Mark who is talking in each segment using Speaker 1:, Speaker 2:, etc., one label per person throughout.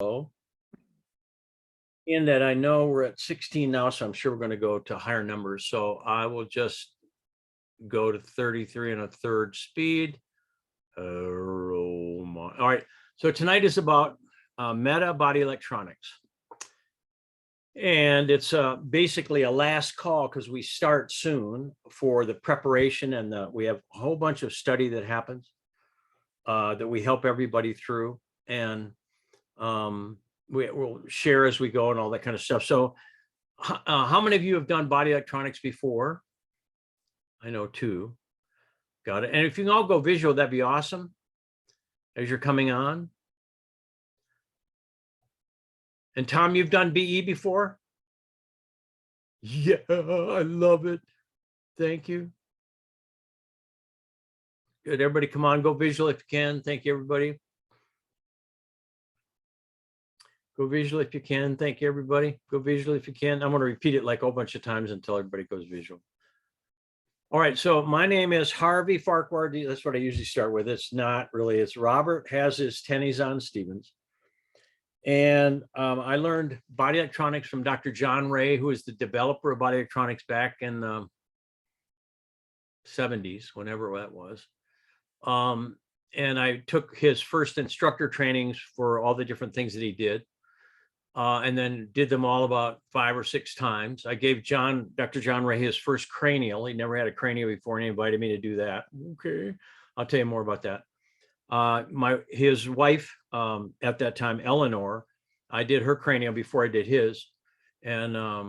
Speaker 1: In that I know we're at 16 now, so I'm sure we're going to go to higher numbers. So I will just go to 33 and a third speed. All right. So tonight is about Meta Body Electronics. And it's basically a last call because we start soon for the preparation, and we have a whole bunch of study that happens that we help everybody through, and we'll share as we go and all that kind of stuff. So how many of you have done body electronics before? I know 2. Got it. And if you can all go visual, that'd be awesome as you're coming on. And Tom, you've done BE before? Yeah, I love it. Thank you. Good. Everybody come on, go visual if you can. Thank you, everybody. Go visual if you can. Thank you, everybody. Go visual if you can. I'm going to repeat it like a whole bunch of times until everybody goes visual. All right. So my name is Harvey Farquhar. That's what I usually start with. It's not really. It's Robert has his tennies on Stevens. And I learned body electronics from Dr. John Ray, who is the developer of body electronics back in the 70s, whenever that was. And I took his first instructor trainings for all the different things that he did. And then did them all about 5 or 6 times. I gave Dr. John Ray his first cranial. He never had a cranial before, and he invited me to do that. Okay, I'll tell you more about that. His wife at that time, Eleanor, I did her cranial before I did his. And I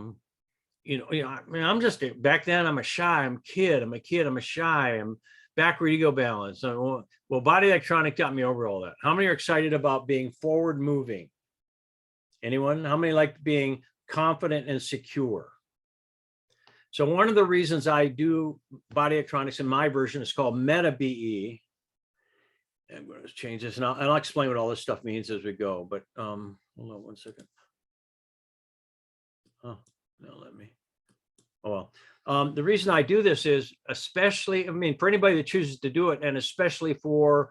Speaker 1: mean, I'm just back then. I'm a kid. I'm shy. I'm backward ego balance. So, well, body electronic got me over all that. How many are excited about being forward moving? Anyone? How many like being confident and secure? So one of the reasons I do body electronics in my version is called Meta BE. I'm going to change this, and I'll explain what all this stuff means as we go. But hold on one second. Oh, no, let me. Oh, well. The reason I do this is especially, I mean, for anybody that chooses to do it, and especially for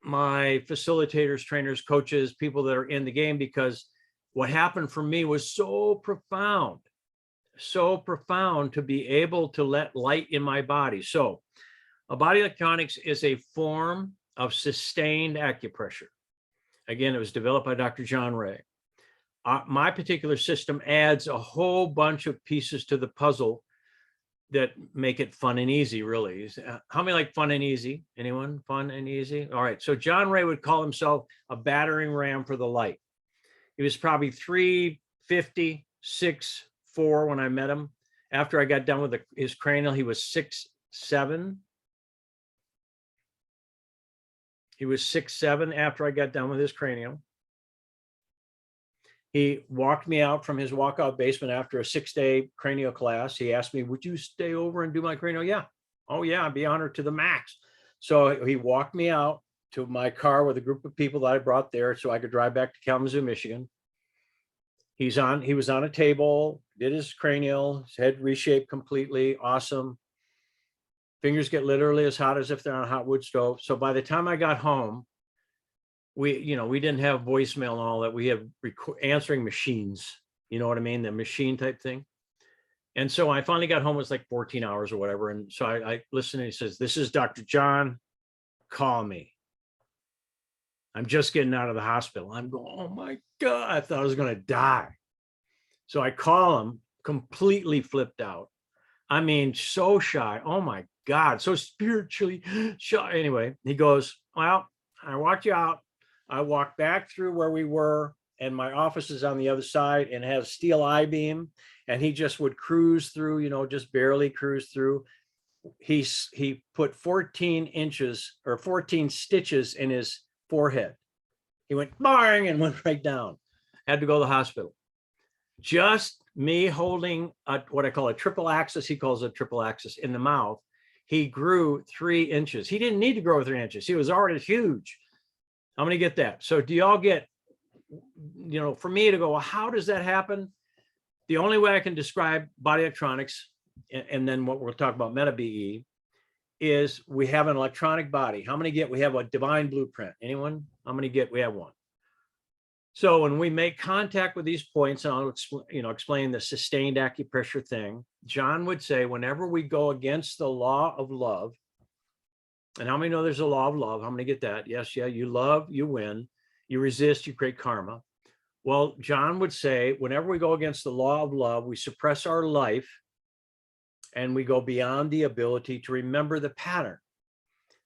Speaker 1: my facilitators, trainers, coaches, people that are in the game, because what happened for me was so profound to be able to let light in my body. So a body electronics is a form of sustained acupressure. Again, it was developed by Dr. John Ray. My particular system adds a whole bunch of pieces to the puzzle that make it fun and easy, really. How many like fun and easy? Anyone? Fun and easy? All right. So John Ray would call himself a battering ram for the light. He was probably 350, 6'4" when I met him. After I got done with his cranial, he was 6'7". He was 6'7" after I got done with his cranial. He walked me out from his walkout basement after a 6-day cranial class. He asked me, would you stay over and do my cranial? Yeah. Oh, yeah, I'd be honored to the max. So he walked me out to my car with a group of people that I brought there so I could drive back to Kalamazoo, Michigan. He was on a table, did his cranial, his head reshaped completely, awesome. Fingers get literally as hot as if they're on a hot wood stove. So by the time I got home, we didn't have voicemail and all that. We have answering machines, you know what I mean? The machine type thing. And so I finally got home, it was like 14 hours or whatever. And so I listened, and he says, this is Dr. John, call me. I'm just getting out of the hospital. I'm going, oh my God, I thought I was going to die. So I call him, completely flipped out. I mean, so shy. Oh my God, so spiritually shy. Anyway, he goes, well, I walked you out. I walked back through where we were, and my office is on the other side and has steel I-beam. And he just would cruise through, just barely cruise through. He put 14 inches or 14 stitches in his forehead. He went bang and went right down. Had to go to the hospital. Just me holding what I call a triple axis, he calls it a triple axis, in the mouth. He grew 3 inches. He didn't need to grow 3 inches. He was already huge. I'm going to get that. So do y'all get, for me to go, well, how does that happen? The only way I can describe body electronics, and then what we'll talk about Meta BE, is we have an electronic body. How many get? We have a divine blueprint. Anyone? How many get? We have one. So when we make contact with these points, and I'll explain the sustained acupressure thing, John would say, whenever we go against the law of love, and how many know there's a law of love? How many get that? Yes, yeah, you love, you win. You resist, you create karma. Well, John would say, whenever we go against the law of love, we suppress our life and we go beyond the ability to remember the pattern.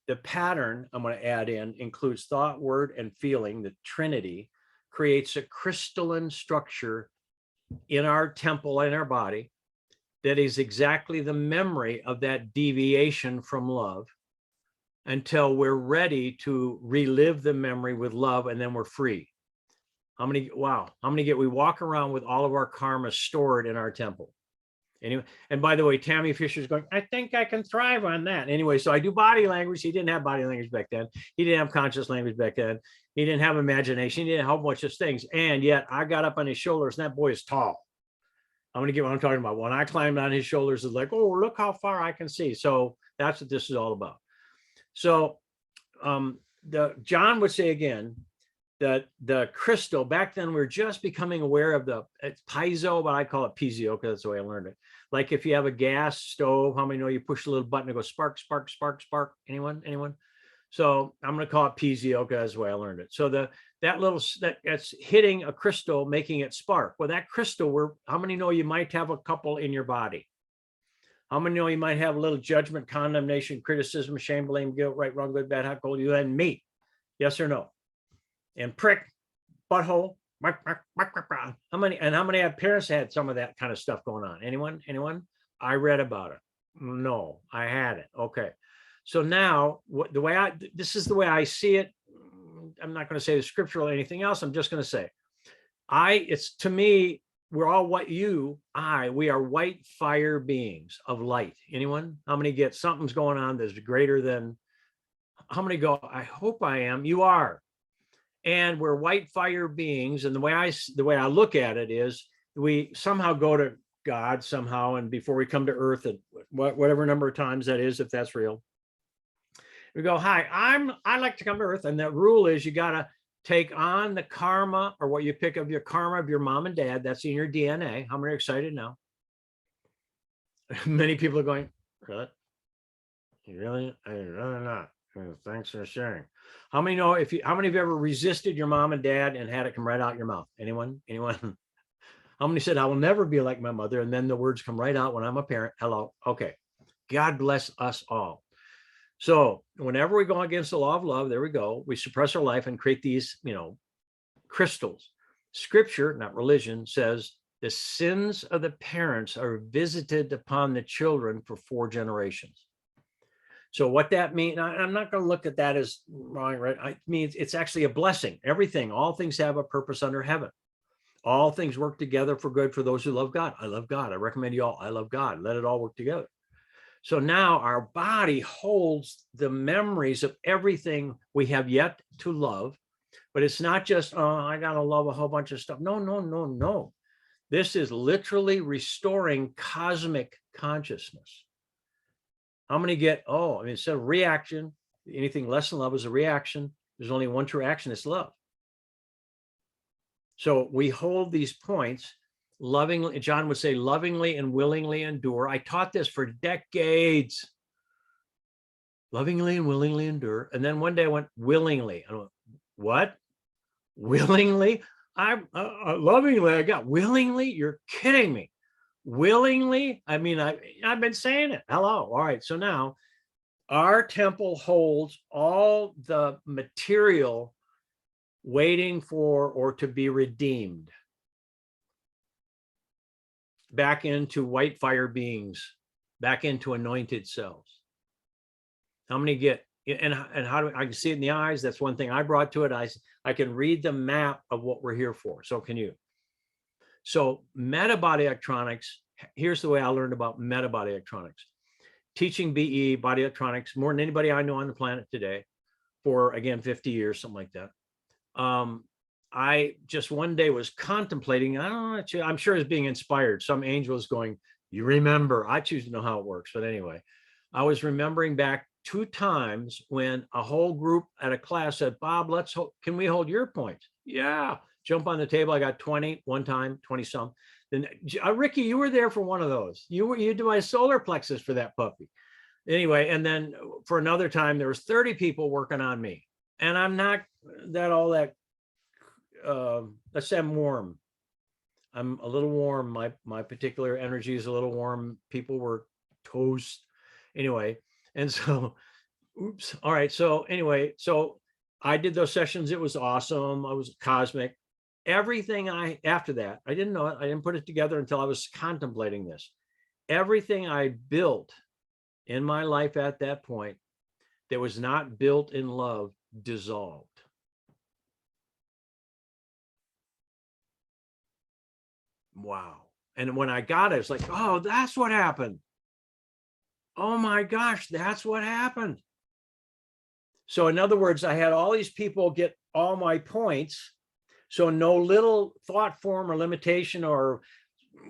Speaker 1: The pattern, I'm going to add in, includes thought, word, and feeling. The Trinity creates a crystalline structure in our temple, in our body, that is exactly the memory of that deviation from love until we're ready to relive the memory with love, and then we're free. How many, wow, how many we walk around with all of our karma stored in our temple? Anyway, and by the way, Tammy Fisher's going, I think I can thrive on that. Anyway, so I do body language. He didn't have body language back then. He didn't have conscious language back then. He didn't have imagination. He didn't have a bunch of things. And yet I got up on his shoulders, and that boy is tall. I'm going to get what I'm talking about. When I climbed on his shoulders, it's like, oh, look how far I can see. So that's what this is all about. So John would say again, that the crystal, back then we were just becoming aware of it's piezo, but I call it piezo because that's the way I learned it. Like if you have a gas stove, how many know you push a little button, it goes spark, spark, spark, spark. Anyone? So I'm going to call it piezo because that's the way I learned it. So that's hitting a crystal, making it spark. Well, that crystal, how many know you might have a couple in your body? How many know you might have a little judgment, condemnation, criticism, shame, blame, guilt, right, wrong, good, bad, hot, cold, you and me? Yes or no? And prick, butthole. How many have parents had some of that kind of stuff going on? Anyone? I read about it. No, I had it. Okay. So now this is the way I see it. I'm not going to say the scriptural or anything else. I'm just going to say, it's to me, we're all we are white fire beings of light. Anyone? How many get something's going on that's greater than, how many go, I hope I am, you are. And we're white fire beings. And the way I look at it is we somehow go to God somehow. And before we come to earth at whatever number of times that is, if that's real, we go, hi, I like to come to earth. And that rule is you got to take on the karma, or what you pick of your karma of your mom and dad. That's in your DNA. How many are excited now? Many people are going, really? Really? I'm really not. Thanks for sharing. How many know how many have you ever resisted your mom and dad and had it come right out your mouth? Anyone? How many said, I will never be like my mother? And then the words come right out when I'm a parent. Hello. Okay. God bless us all. So whenever we go against the law of love, there we go. We suppress our life and create these, crystals. Scripture, not religion, says the sins of the parents are visited upon the children for 4 generations. So what that means, I'm not going to look at that as wrong, right? I mean, it's actually a blessing. Everything, all things have a purpose under heaven. All things work together for good for those who love God. I love God. I recommend you all. I love God. Let it all work together. So now our body holds the memories of everything we have yet to love, but it's not just, oh, I got to love a whole bunch of stuff. No. This is literally restoring cosmic consciousness. How many get, instead of reaction, anything less than love is a reaction. There's only one true action, it's love. So we hold these points lovingly. John would say, lovingly and willingly endure. I taught this for decades. Lovingly and willingly endure. And then one day I went, willingly. I went, what? Willingly? I'm lovingly. I got willingly? You're kidding me. Willingly? I mean, I've been saying it. Hello. All right. So now our temple holds all the material waiting for or to be redeemed back into white fire beings, back into anointed cells. How many get, and how do I can see it in the eyes? That's one thing I brought to it. I can read the map of what we're here for. So can you? So metabody electronics, here's the way I learned about metabody electronics. Teaching BE, body electronics, more than anybody I know on the planet today for, again, 50 years, something like that. I just one day was contemplating, I don't know, I'm sure it's being inspired. Some angel is going, you remember, I choose to know how it works. But anyway, I was remembering back 2 times when a whole group at a class said, Bob, can we hold your points? Yeah. jump on the table. I got 20 one time, 20 some. Then Ricky, you were there for one of those. You do my solar plexus for that puppy. Anyway, and then for another time, there was 30 people working on me. And I'm not that all that, let's say I'm warm. I'm a little warm. My particular energy is a little warm. People were toast. Anyway, and so, oops. All right. So anyway, so I did those sessions. It was awesome. I was cosmic. Everything after that, I didn't know it. I didn't put it together until I was contemplating this. Everything I built in my life at that point that was not built in love dissolved. Wow. And when I got it, it's like, oh, that's what happened. Oh my gosh, that's what happened. So in other words, I had all these people get all my points. So no little thought form or limitation or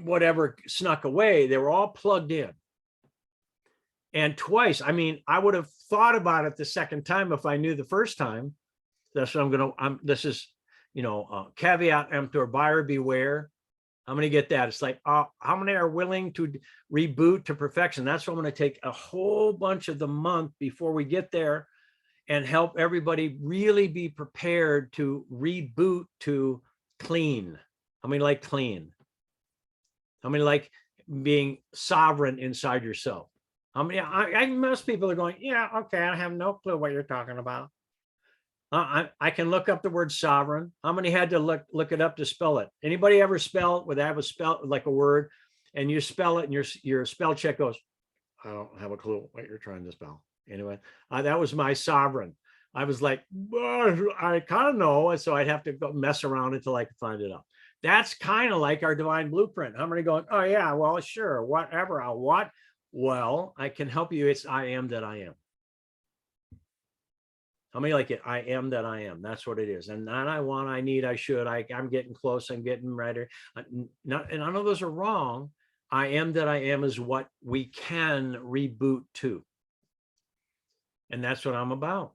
Speaker 1: whatever snuck away. They were all plugged in. And twice, I mean, I would have thought about it the second time if I knew the first time. That's what this is, caveat emptor, buyer beware. I'm going to get that. It's like, how many are willing to reboot to perfection? That's what I'm going to take a whole bunch of the month before we get there and help everybody really be prepared to reboot to clean. How many like clean? How many like being sovereign inside yourself? How many? Most people are going, yeah, okay, I have no clue what you're talking about. I can look up the word sovereign. How many had to look it up to spell it? Anybody ever spell it? Would that have a spell like a word, and you spell it, and your spell check goes, I don't have a clue what you're trying to spell. Anyway, that was my sovereign. I was like, I kind of know, and so I'd have to go mess around until I could find it out. That's kind of like our divine blueprint. How many going, oh yeah, well, sure, whatever. What? Well, I can help you. It's I am that I am. How many like it? I am that I am. That's what it is. And not I want, I need, I should, I'm getting close, I'm getting ready. And I know those are wrong. I am that I am is what we can reboot to. And that's what I'm about.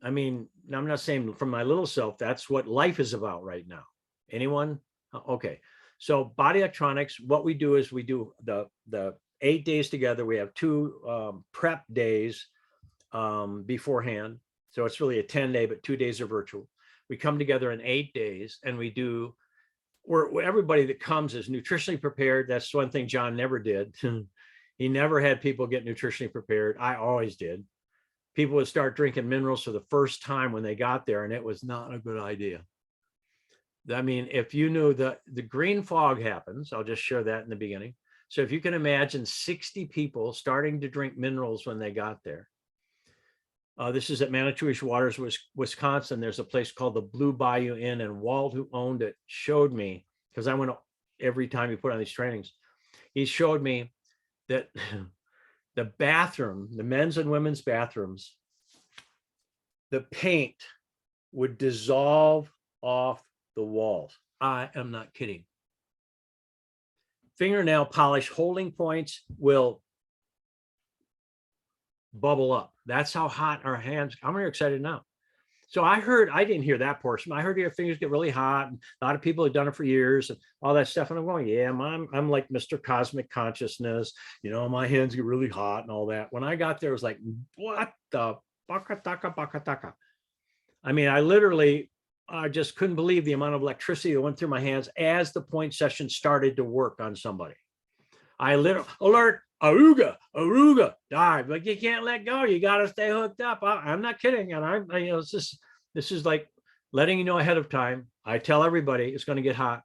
Speaker 1: I mean, I'm not saying from my little self, that's what life is about right now. Anyone? Okay. So body electronics, what we do is we do the 8 days together. We have 2 prep days beforehand. So it's really a 10-day, but 2 days are virtual. We come together in 8 days and we do, where everybody that comes is nutritionally prepared. That's one thing John never did. He never had people get nutritionally prepared. I always did. People would start drinking minerals for the first time when they got there, and it was not a good idea. I mean, if you knew the green fog happens, I'll just share that in the beginning. So if you can imagine 60 people starting to drink minerals when they got there. This is at Manitowish Waters, Wisconsin. There's a place called the Blue Bayou Inn, and Walt, who owned it, showed me, because I went every time he put on these trainings, he showed me that the bathroom, the men's and women's bathrooms, the paint would dissolve off the walls. I am not kidding. Fingernail polish holding points will bubble up. That's how hot our hands. I'm very excited now. So I didn't hear that portion. I heard your fingers get really hot. And a lot of people have done it for years and all that stuff. And I'm going, yeah, I'm like Mr. Cosmic Consciousness. My hands get really hot and all that. When I got there, it was like, what the baka taka baka taka. I mean, I just couldn't believe the amount of electricity that went through my hands as the point session started to work on somebody. I literally alert, aruga, dive. Like, you can't let go. You got to stay hooked up. I'm not kidding. And this is like letting you know ahead of time. I tell everybody it's going to get hot.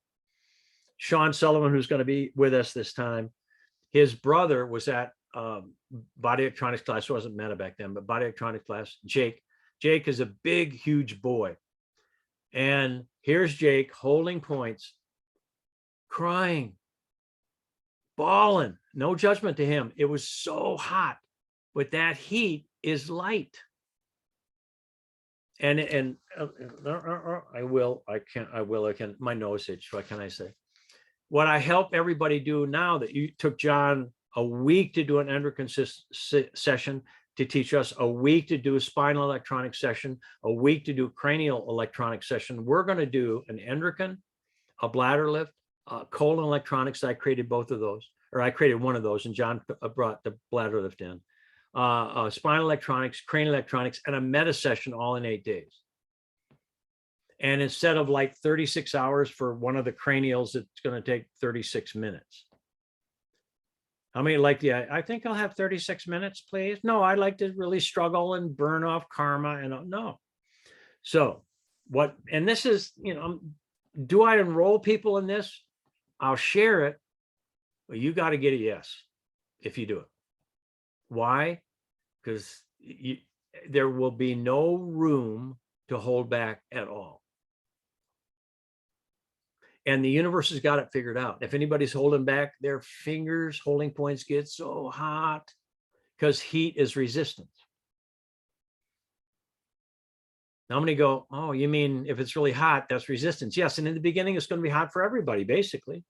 Speaker 1: Sean Sullivan, who's going to be with us this time, his brother was at body electronics class. It wasn't meta back then, but body electronics class. Jake is a big, huge boy. And here's Jake holding points, crying, bawling. No judgment to him. It was so hot, but that heat is light. And I can, my nose itch. What can I say? What I help everybody do now that you took John a week to do an endocrine session, to teach us, a week to do a spinal electronic session, a week to do cranial electronic session. We're going to do an endocrine, a bladder lift, colon electronics. I created both of those, or I created one of those, and John brought the bladder lift in. Spinal electronics, cranial electronics, and a meta session all in 8 days. And instead of like 36 hours for one of the cranials, it's going to take 36 minutes. How many like the, I think I'll have 36 minutes, please. No, I like to really struggle and burn off karma and no. So what, and this is, you know, do I enroll people in this? I'll share it, but you got to get a yes if you do it. Why? Because there will be no room to hold back at all. And the universe has got it figured out. If anybody's holding back, their fingers, holding points get so hot because heat is resistance. Now I'm going to go, oh, you mean if it's really hot, that's resistance? Yes. And in the beginning, it's going to be hot for everybody, basically.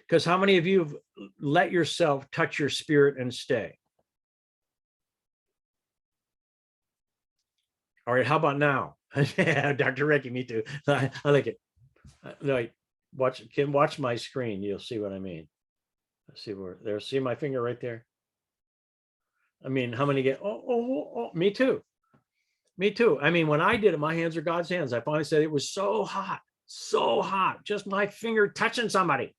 Speaker 1: Because how many of you have let yourself touch your spirit and stay? All right, how about now? Dr. Ricky, me too. I like it. No, watch my screen. You'll see what I mean. Let's see where there. See my finger right there. I mean, how many get? Oh, me too. Me too. I mean, when I did it, my hands are God's hands. I finally said it was so hot, just my finger touching somebody,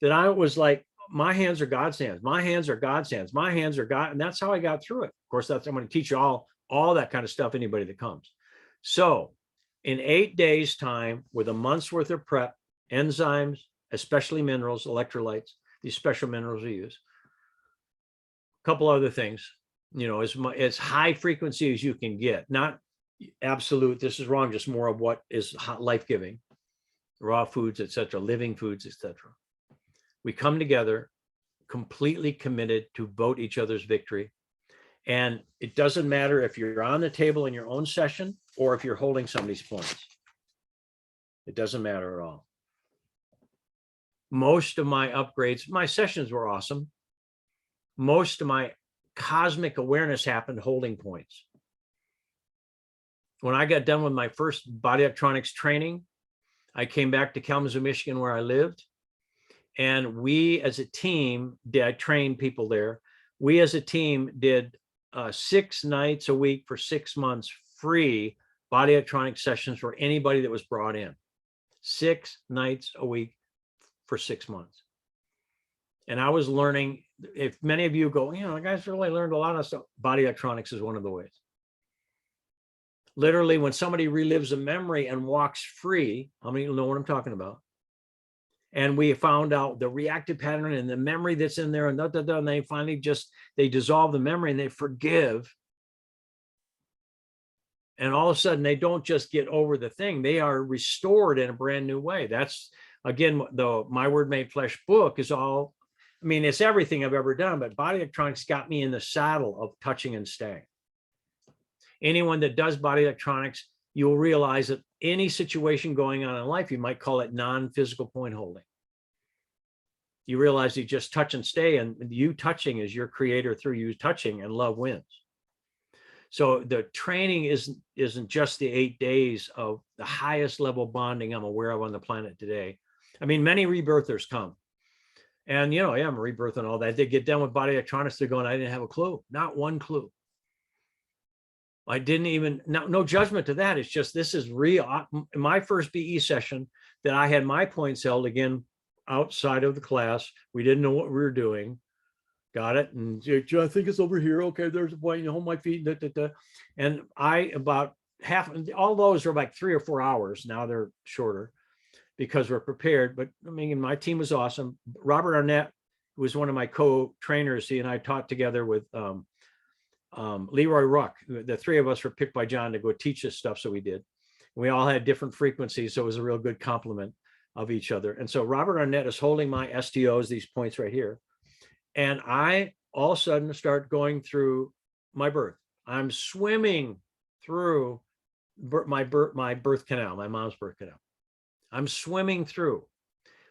Speaker 1: that I was like, my hands are God's hands. My hands are God's hands. My hands are God, and that's how I got through it. Of course, I'm going to teach you all that kind of stuff. Anybody that comes. So, in 8 days' time, with a month's worth of prep, enzymes, especially minerals, electrolytes, these special minerals we use, a couple other things, you know, as high frequency as you can get, not absolute, this is wrong, just more of what is life-giving, raw foods, etc., living foods, etc. We come together completely committed to vote each other's victory. And it doesn't matter if you're on the table in your own session or if you're holding somebody's points. It doesn't matter at all. Most of my upgrades, my sessions were awesome. Most of my cosmic awareness happened holding points. When I got done with my first body electronics training, I came back to Kalamazoo, Michigan, where I lived. And we as a team, I trained people there. We as a team did 6 nights a week for 6 months, free body electronic sessions for anybody that was brought in. 6 nights a week for 6 months. And I was learning, if many of you go, you know, the guys really learned a lot of stuff. Body electronics is one of the ways. Literally, when somebody relives a memory and walks free, how many know what I'm talking about? And we found out the reactive pattern and the memory that's in there, and and they finally they dissolve the memory and they forgive. And all of a sudden, they don't just get over the thing, they are restored in a brand new way. That's, again, the My Word Made Flesh book is all, I mean, it's everything I've ever done, but body electronics got me in the saddle of touching and staying. Anyone that does body electronics, you'll realize that any situation going on in life, you might call it non-physical point holding. You realize you just touch and stay, and you touching is your creator through you touching, and love wins. So the training isn't just the 8 days of the highest level bonding I'm aware of on the planet today. I mean, many rebirthers come. And, you know, yeah, I'm a rebirth and all that. They get done with body electronics, they're going, I didn't have a clue, not one clue. I didn't even, no judgment to that. It's just, this is real. My first BE session that I had my points held, again, outside of the class. We didn't know what we were doing. Got it. And I think it's over here. Okay, there's a point, you hold my feet. And I, about half, all those are like 3 or 4 hours. Now they're shorter because we're prepared. But I mean, my team was awesome. Robert Arnett, who was one of my co-trainers, he and I taught together with Leroy Ruck. The 3 of us were picked by John to go teach this stuff, so we did. And we all had different frequencies, so it was a real good complement of each other. And so Robert Arnett is holding my STOs, these points right here. And I all of a sudden start going through my birth. I'm swimming through my birth canal, my mom's birth canal. I'm swimming through.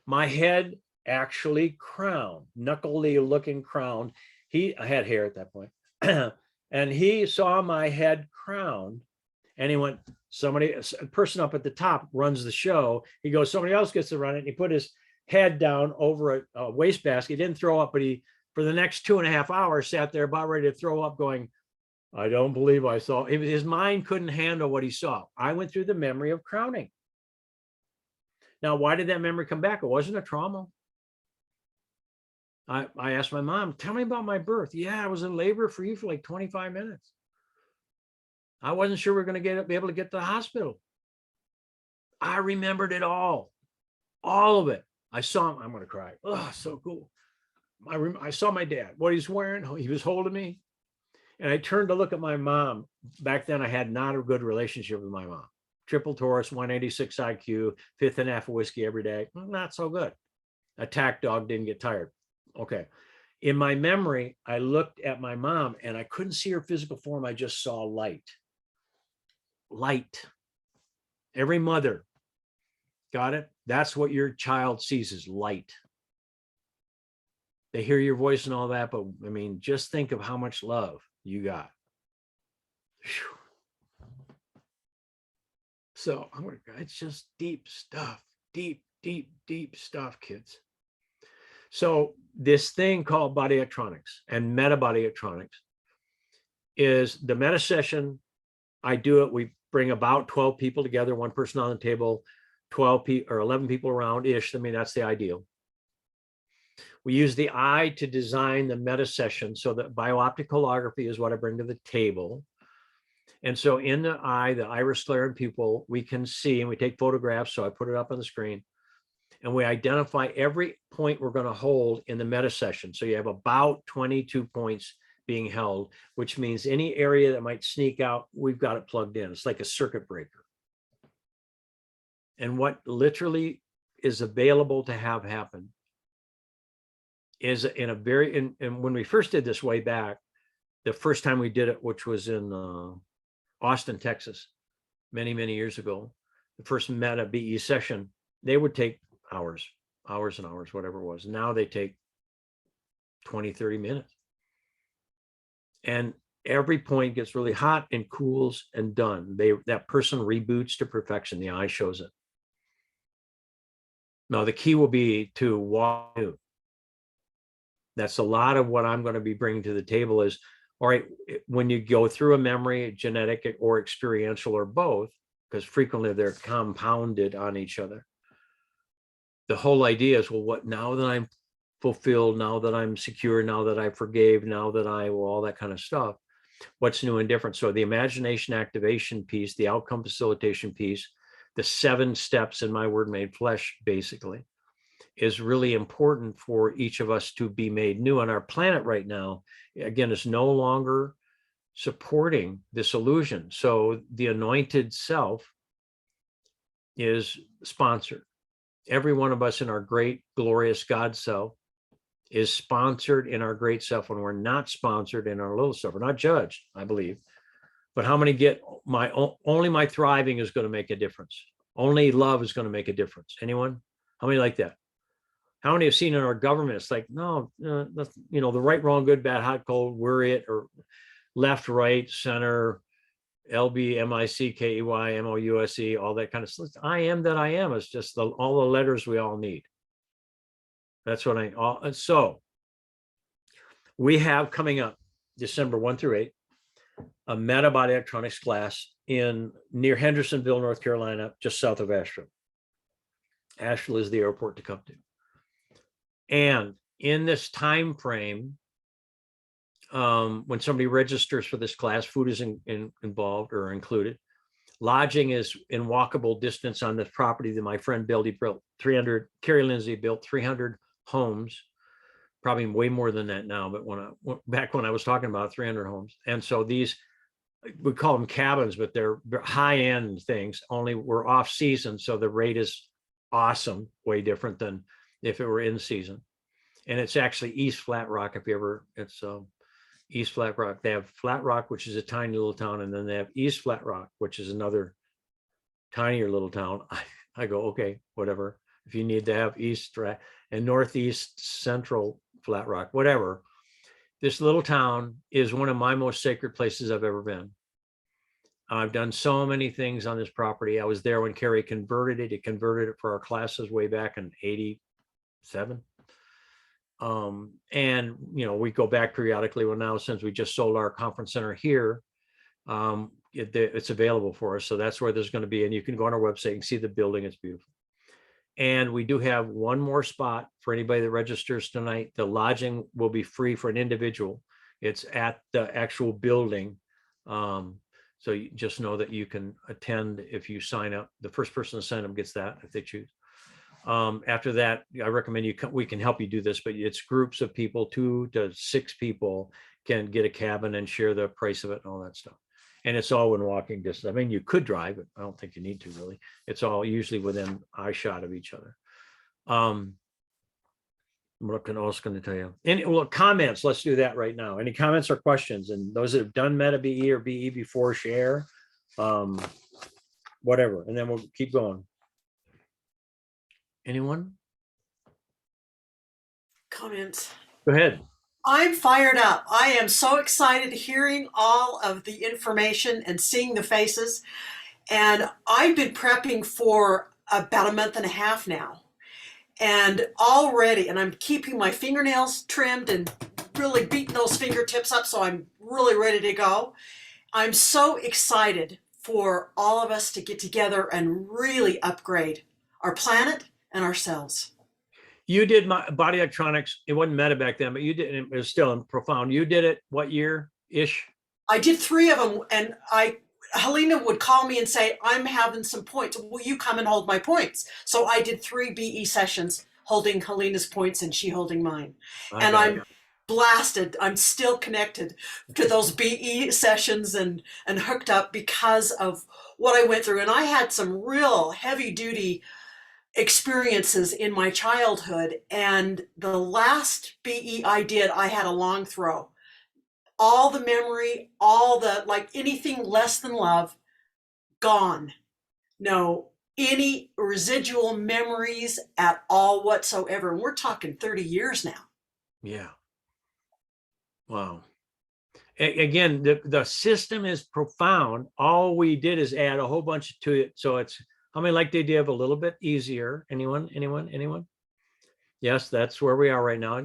Speaker 1: My head actually crowned, knuckly looking crowned. I had hair at that point. And he saw my head crowned, and he went, a person up at the top runs the show. He goes, somebody else gets to run it. And he put his head down over a wastebasket. He didn't throw up, but he, for the next 2.5 hours, sat there about ready to throw up, going, I don't believe I saw. His mind couldn't handle what he saw. I went through the memory of crowning. Now, why did that memory come back? It wasn't a trauma. I asked my mom, tell me about my birth. Yeah, I was in labor for you for like 25 minutes. I wasn't sure we were going to be able to get to the hospital. I remembered it all of it. I saw him. I'm going to cry. Oh, so cool. I saw my dad, what he's wearing. He was holding me. And I turned to look at my mom. Back then, I had not a good relationship with my mom. Triple Taurus, 186 IQ, fifth and a half of whiskey every day. Not so good. Attack dog, didn't get tired. Okay. In my memory, I looked at my mom and I couldn't see her physical form. I just saw light. Light. Every mother, got it? That's what your child sees, is light. They hear your voice and all that, but I mean, just think of how much love you got. Whew. So it's just deep stuff, deep stuff, kids. So this thing called body electronics and meta body electronics is the meta session. I do it. We bring about 12 people together, one person on the table, 12 people or 11 people around ish. I mean, that's the ideal. We use the eye to design the meta session. So that biooptic holography is what I bring to the table. And so in the eye, the iris, sclera, and pupil, we can see, and we take photographs. So I put it up on the screen. And we identify every point we're going to hold in the meta session. So you have about 22 points being held, which means any area that might sneak out, we've got it plugged in. It's like a circuit breaker. And what literally is available to have happen is in a very, and when we first did this way back, the first time we did it, which was in Austin, Texas, many years ago, the first meta BE session, they would take hours and hours, whatever it was. Now they take 20-30 minutes. And every point gets really hot and cools and done. That person reboots to perfection. The eye shows it. Now the key will be to walk new. That's a lot of what I'm going to be bringing to the table is, all right, when you go through a memory, genetic or experiential or both, because frequently they're compounded on each other. The whole idea is, well, what, now that I'm fulfilled, now that I'm secure, now that I forgave, now that all that kind of stuff, what's new and different? So the imagination activation piece, the outcome facilitation piece, the 7 steps in My Word Made Flesh, basically, is really important for each of us to be made new. On our planet right now, again, is no longer supporting this illusion. So the anointed self is sponsored. Every one of us in our great, glorious God self is sponsored in our great self when we're not sponsored in our little self. We're not judged, I believe. But how many get only my thriving is going to make a difference? Only love is going to make a difference. Anyone? How many like that? How many have seen in our government? It's like, no, the right, wrong, good, bad, hot, cold, we're it, or left, right, center, LB, MICKEY, MOUSE, all that kind of stuff. I am that I am. It's just all the letters we all need. That's what so we have coming up December 1 through 8, a meta body electronics class near Hendersonville, North Carolina, just south of Asheville. Asheville is the airport to come to. And in this time frame, when somebody registers for this class, food is involved or included. Lodging is in walkable distance on this property that my friend built. He built 300, Carrie Lindsay built 300 homes, probably way more than that now, but back when I was talking about 300 homes. And so these, we call them cabins, but they're high-end things, only we're off season. So the rate is awesome, way different than if it were in season. And it's actually East Flat Rock. It's East Flat Rock. They have Flat Rock, which is a tiny little town. And then they have East Flat Rock, which is another tinier little town. I go, okay, whatever. If you need to have East and Northeast Central Flat Rock, whatever. This little town is one of my most sacred places I've ever been. I've done so many things on this property. I was there when Kerry converted it. It converted it for our classes way back in '87. And we go back periodically. Well, now since we just sold our conference center here, it's available for us. So that's where there's going to be, and you can go on our website and see the building. It's beautiful. And we do have one more spot for anybody that registers tonight. The lodging will be free for an individual. It's at the actual building. So you just know that you can attend if you sign up. The first person to sign up gets that if they choose. After that, I recommend we can help you do this, but it's groups of people, 2 to 6 people can get a cabin and share the price of it and all that stuff. And it's all in walking distance. I mean, you could drive, but I don't think you need to really. It's all usually within eye shot of each other. What else can I tell you? Well, comments, let's do that right now. Any comments or questions? And those that have done Meta BE or BE before, share, whatever. And then we'll keep going. Anyone?
Speaker 2: Comments.
Speaker 1: Go ahead.
Speaker 2: I'm fired up. I am so excited hearing all of the information and seeing the faces. And I've been prepping for about a month and a half now. And already, and I'm keeping my fingernails trimmed and really beating those fingertips up so I'm really ready to go. I'm so excited for all of us to get together and really upgrade our planet and ourselves.
Speaker 1: You did my body electronics. It wasn't Meta back then, but you did. It was still profound. You did it what year-ish?
Speaker 2: I did 3 of them, and Helena would call me and say, I'm having some points. Will you come and hold my points? So I did 3 BE sessions holding Helena's points and she holding mine. And I'm blasted. I'm still connected to those BE sessions and hooked up because of what I went through. And I had some real heavy duty experiences in my childhood. And the last BE I did, I had a long throw. All the memory, all the, like anything less than love, gone. No, any residual memories at all whatsoever. And we're talking 30 years now.
Speaker 1: Yeah. Wow. Again, the system is profound. All we did is add a whole bunch to it. So it's, how many like the idea of a little bit easier? Anyone? Yes, that's where we are right now.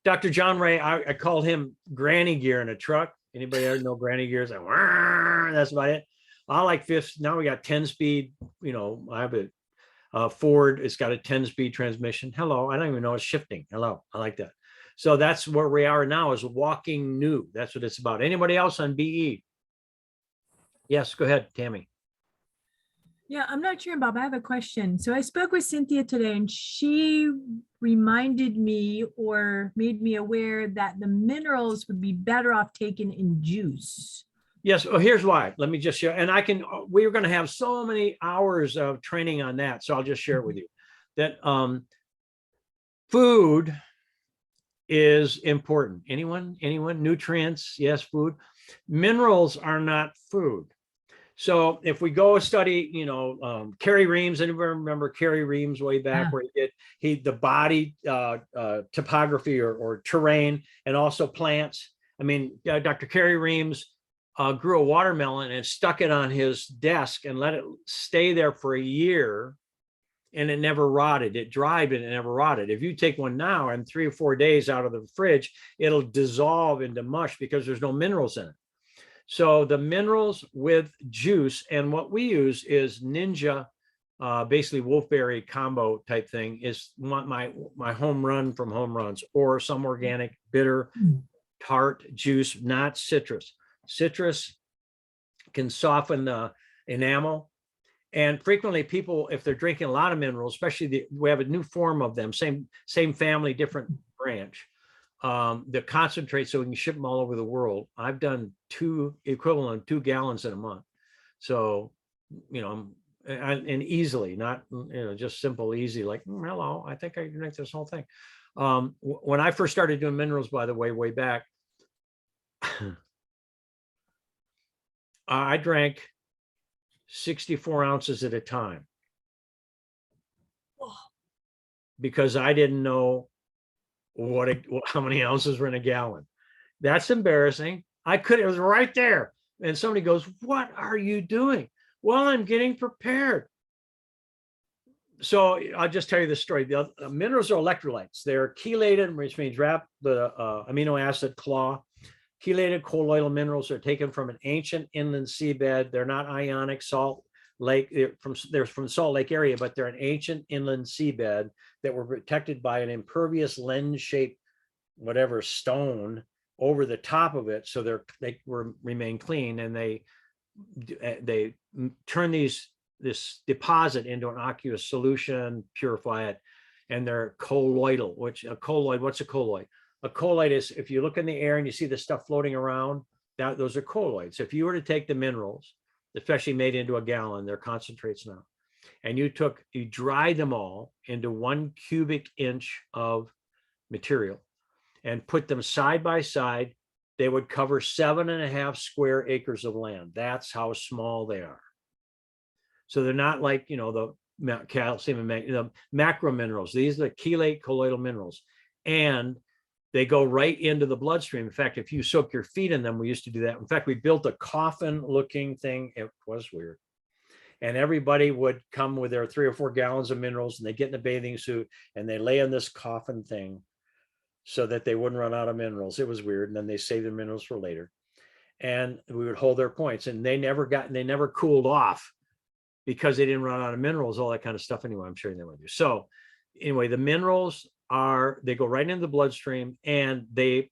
Speaker 1: Dr. John Ray, I called him Granny Gear in a truck. Anybody ever know Granny Gear? It's like, that's about it. I like fifth. Now we got 10-speed. I have a Ford. It's got a 10-speed transmission. Hello, I don't even know it's shifting. Hello, I like that. So that's where we are now, is walking new. That's what it's about. Anybody else on BE? Yes, go ahead, Tammy.
Speaker 3: Yeah, I'm not sure, Bob. I have a question. So I spoke with Cynthia today, and she reminded me or made me aware that the minerals would be better off taken in juice.
Speaker 1: Yes. Well, here's why. Let me just share. And we're going to have so many hours of training on that. So I'll just share it with you that food is important. Anyone? Nutrients? Yes, food. Minerals are not food. So if we go study, Kerry Reams, anybody remember Kerry Reams way back where he did the body topography or terrain and also plants. I mean, Dr. Kerry Reams grew a watermelon and stuck it on his desk and let it stay there for a year, and it never rotted. It dried and it never rotted. If you take one now and 3 or 4 days out of the fridge, it'll dissolve into mush because there's no minerals in it. So the minerals with juice, and what we use is Ninja, basically wolfberry combo type thing, is my home run from home runs, or some organic bitter tart juice, not citrus. Citrus can soften the enamel. And frequently people, if they're drinking a lot of minerals, especially we have a new form of them, same family, different branch, the concentrate, so we can ship them all over the world. I've done equivalent 2 gallons in a month. So, and easily, not, just simple, easy, like, hello, I think I can drink this whole thing. When I first started doing minerals, by the way back, I drank 64 ounces at a time because I didn't know how many ounces were in a gallon. That's embarrassing. It was right there. And somebody goes, what are you doing? Well, I'm getting prepared. So I'll just tell you the story. The minerals are electrolytes. They're chelated, which means wrap the amino acid claw. Chelated colloidal minerals are taken from an ancient inland seabed. They're not ionic salt lake. They're from Salt Lake area, but they're an ancient inland seabed that were protected by an impervious lens-shaped whatever stone over the top of it, so they remain clean, and they turn this deposit into an aqueous solution, purify it, and they're colloidal. What's a colloid? A colloid is, if you look in the air and you see the stuff floating around, those are colloids. If you were to take the minerals, especially made into a gallon, they're concentrates now, and you dried them all into 1 cubic inch of material and put them side by side, they would cover 7.5 square acres of land. That's how small they are. So they're not like, the calcium and the macro minerals. These are the chelate colloidal minerals, and they go right into the bloodstream. In fact, if you soak your feet in them, we used to do that. In fact, we built a coffin looking thing. It was weird. And everybody would come with their 3 or 4 gallons of minerals, and they get in a bathing suit and they lay in this coffin thing so that they wouldn't run out of minerals. It was weird. And then they saved the minerals for later. And we would hold their points, and they never cooled off because they didn't run out of minerals, all that kind of stuff. Anyway, I'm sharing that with you. So anyway, the minerals they go right into the bloodstream, and they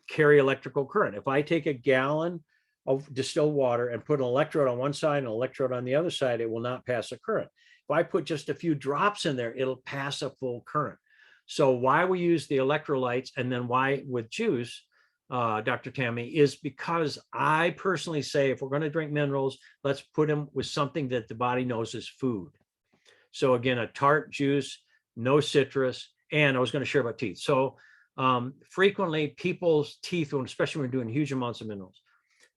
Speaker 1: carry electrical current. If I take a gallon of distilled water and put an electrode on one side and an electrode on the other side, it will not pass a current. If I put just a few drops in there, it'll pass a full current. So why we use the electrolytes, and then why with juice, Dr. Tammy, is because I personally say, if we're going to drink minerals, let's put them with something that the body knows is food. So again, a tart juice, no citrus, and I was going to share about teeth. So frequently people's teeth, especially when we're doing huge amounts of minerals,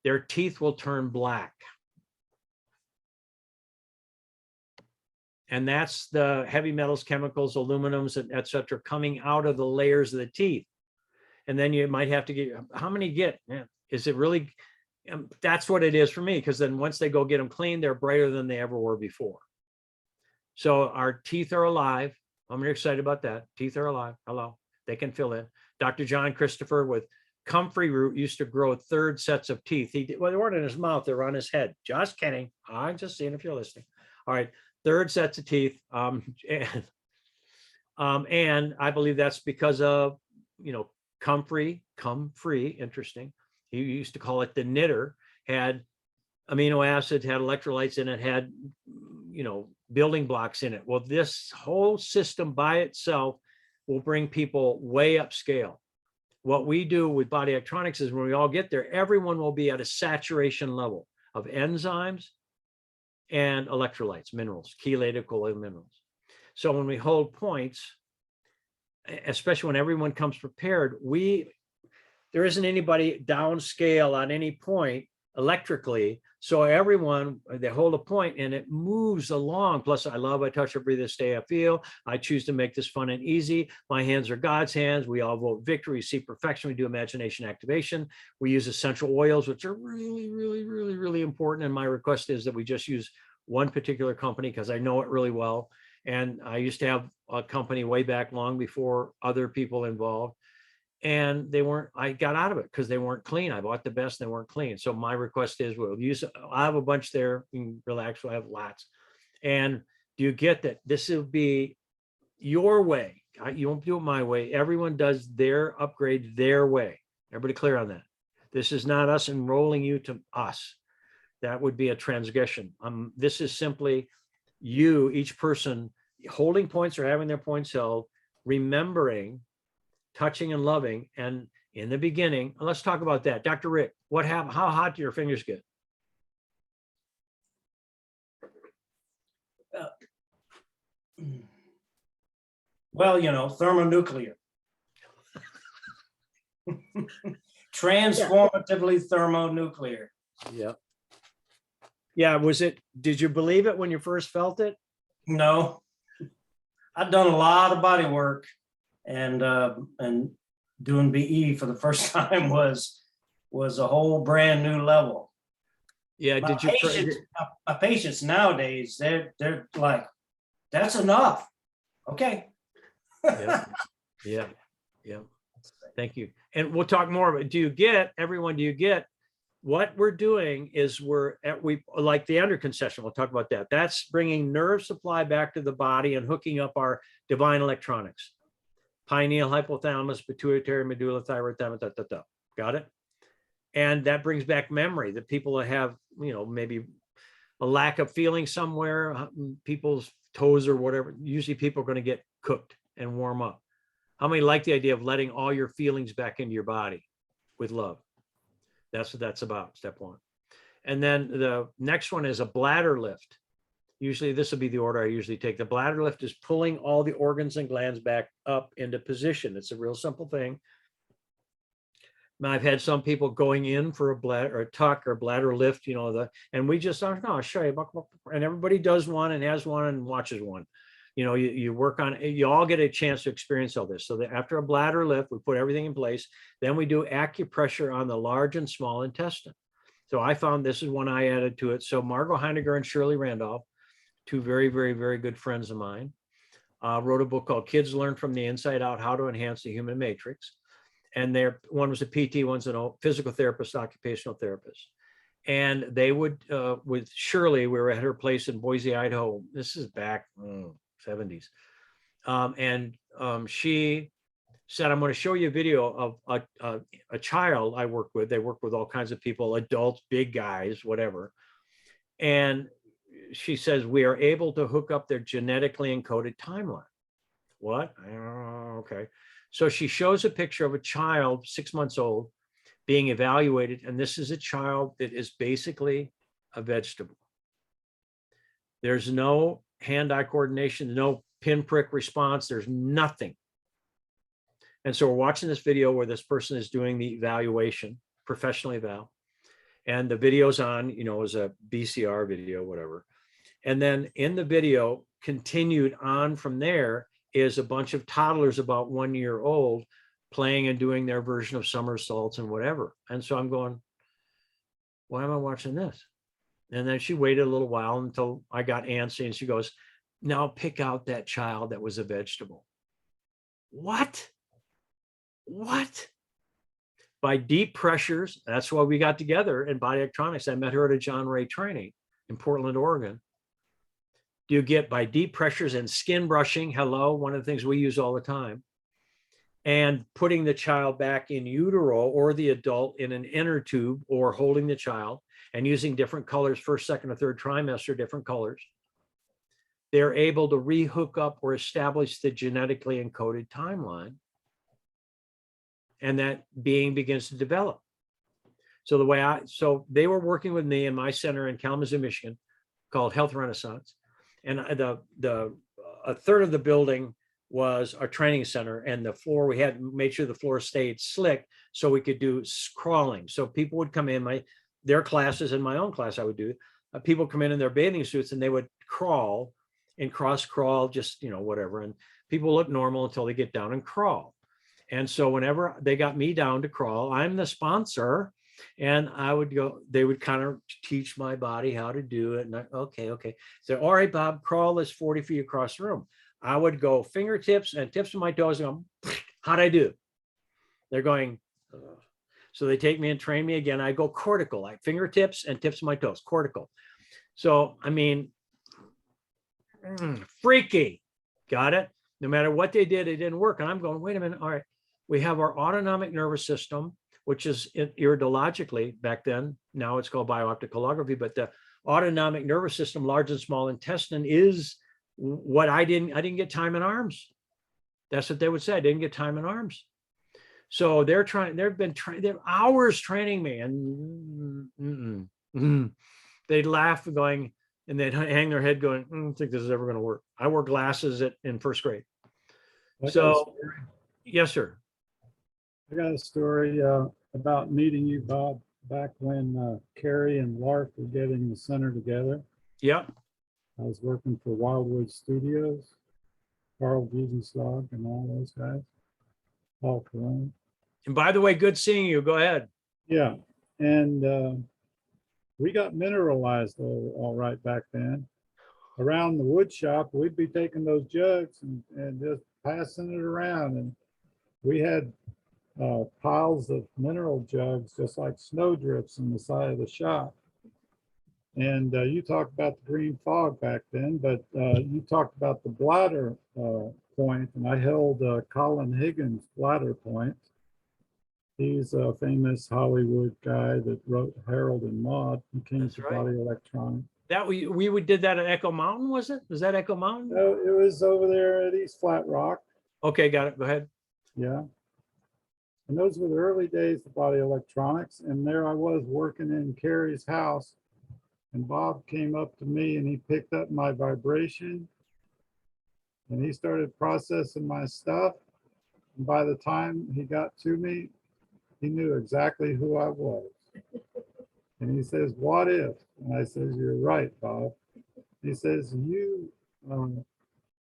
Speaker 1: their teeth will turn black. And that's the heavy metals, chemicals, aluminums, et cetera, coming out of the layers of the teeth. And then you might have to get, how many get? Yeah. Is it really? That's what it is for me, because then once they go get them clean, they're brighter than they ever were before. So our teeth are alive. I'm really excited about that. Teeth are alive. Hello. They can fill in. Dr. John Christopher with comfrey root used to grow 3rd sets of teeth. Well, they weren't in his mouth, they were on his head. Just kidding. I'm just seeing if you're listening. All right. 3rd sets of teeth. And I believe that's because of, comfrey, interesting. He used to call it the knitter, had amino acids, had electrolytes in it, had, building blocks in it. Well, this whole system by itself will bring people way upscale. What we do with Body Electronics is when we all get there, everyone will be at a saturation level of enzymes and electrolytes, minerals, chelated colloidal minerals. So when we hold points, especially when everyone comes prepared, there isn't anybody downscale on any point electrically. So everyone, they hold a point and it moves along. Plus, I touch, I breathe, I stay, I feel. I choose to make this fun and easy. My hands are God's hands. We all vote victory. We see perfection. We do imagination activation. We use essential oils, which are really, really, really, really important. And my request is that we just use one particular company because I know it really well. And I used to have a company way back long before other people involved. And I got out of it because they weren't clean. I bought the best, they weren't clean. So my request is I have a bunch there. You can relax, I have lots. And do you get that? This will be your way. You won't do it my way. Everyone does their upgrade their way. Everybody clear on that? This is not us enrolling you to us. That would be a transgression. This is simply you, each person holding points or having their points held, remembering, touching and loving. And in the beginning, let's talk about that. Dr. Rick, what happened? How hot do your fingers get?
Speaker 4: Well, thermonuclear. Transformatively thermonuclear.
Speaker 1: Yeah. Yeah, did you believe it when you first felt it?
Speaker 4: No. I've done a lot of body work and doing BE for the first time was a whole brand new level.
Speaker 1: Yeah,
Speaker 4: My
Speaker 1: did you?
Speaker 4: my patients nowadays, they're like, that's enough. Okay.
Speaker 1: Yeah, yeah, yeah. Thank you. And we'll talk more, but do you get, everyone, do you get what we're doing is we like the endocrine session, we'll talk about that. That's bringing nerve supply back to the body and hooking up our divine electronics. Pineal, hypothalamus, pituitary, medulla, thyroid, thalamus, got it? And that brings back memory that people that have, maybe a lack of feeling somewhere, people's toes or whatever, usually people are going to get cooked and warm up. How many like the idea of letting all your feelings back into your body with love? That's what that's about, step one. And then the next one is a bladder lift. Usually this will be the order I usually take. The bladder lift is pulling all the organs and glands back up into position. It's a real simple thing. I've had some people going in for a bladder or a tuck or bladder lift, and we just, no, I'll show you. And everybody does one and has one and watches one. You work on it, you all get a chance to experience all this. So that after a bladder lift, we put everything in place. Then we do acupressure on the large and small intestine. So I found this is one I added to it. So Margot Heiniger and Shirley Randolph, two very, very, very good friends of mine, wrote a book called Kids Learn from the Inside Out, How to Enhance the Human Matrix. And one was a PT, one's a physical therapist, occupational therapist. And they would, with Shirley, we were at her place in Boise, Idaho. This is back 70s. She said, I'm going to show you a video of a child I work with. They work with all kinds of people, adults, big guys, whatever. And she says, we are able to hook up their genetically encoded timeline. What? Okay. So she shows a picture of a child, 6 months old, being evaluated. And this is a child that is basically a vegetable. There's no hand-eye coordination, no pinprick response. There's nothing. And so we're watching this video where this person is doing the evaluation, professional eval. And the video's on, is a BCR video, whatever. And then in the video, continued on from there, is a bunch of toddlers about 1 year old playing and doing their version of somersaults and whatever. And so I'm going, why am I watching this? And then she waited a little while until I got antsy and she goes, now pick out that child that was a vegetable. What? By deep pressures, that's why we got together in Body Electronics. I met her at a John Ray training in Portland, Oregon. Do you get by deep pressures and skin brushing? Hello, one of the things we use all the time. And putting the child back in utero or the adult in an inner tube or holding the child and using different colors, first, second, or third trimester, different colors. They're able to rehook up or establish the genetically encoded timeline. And that being begins to develop. So they were working with me in my center in Kalamazoo, Michigan, called Health Renaissance. And a third of the building was our training center, and the floor, we had made sure the floor stayed slick so we could do crawling. So people would come in, their classes and my own class I would do, people come in their bathing suits and they would crawl and cross crawl, just, whatever. And people look normal until they get down and crawl. And so whenever they got me down to crawl, I'm the sponsor. And I would go, they would kind of teach my body how to do it. And okay. So, all right, Bob, crawl this 40 feet across the room. I would go fingertips and tips of my toes and go, how'd I do? They're going, ugh. So they take me and train me again. I go cortical, like fingertips and tips of my toes, cortical. So, freaky, got it? No matter what they did, it didn't work. And I'm going, wait a minute, all right. We have our autonomic nervous system, which is iridologically back then. Now it's called bioopticalography, but the autonomic nervous system, large and small intestine, is what I didn't get time in arms. That's what they would say. I didn't get time in arms. So they're hours training me, and they'd laugh going, and they'd hang their head going, I don't think this is ever going to work. I wore glasses in first grade. So, yes, sir.
Speaker 5: I got a story about meeting you, Bob, back when Carrie and Lark were getting the center together.
Speaker 1: Yeah.
Speaker 5: I was working for Wildwood Studios, Carl Wiesenslag and all those guys, Paul Corone.
Speaker 1: And by the way, good seeing you. Go ahead.
Speaker 5: Yeah, and we got mineralized all right back then. Around the wood shop, we'd be taking those jugs and just passing it around. And we had piles of mineral jugs, just like snowdrifts on the side of the shop. And you talked about the green fog back then, but you talked about the bladder point, and I held Colin Higgins' bladder point. He's a famous Hollywood guy that wrote Harold and Maude. He came
Speaker 1: That's
Speaker 5: to
Speaker 1: right.
Speaker 5: Body Electronics.
Speaker 1: That we did that at Echo Mountain, was it? Was that Echo Mountain?
Speaker 5: No, it was over there at East Flat Rock.
Speaker 1: Okay, got it. Go ahead.
Speaker 5: Yeah. And those were the early days of Body Electronics. And there I was working in Carrie's house. And Bob came up to me and he picked up my vibration. And he started processing my stuff. And by the time he got to me, he knew exactly who I was. And he says, "What if?" And I says, "You're right, Bob." He says, "You're going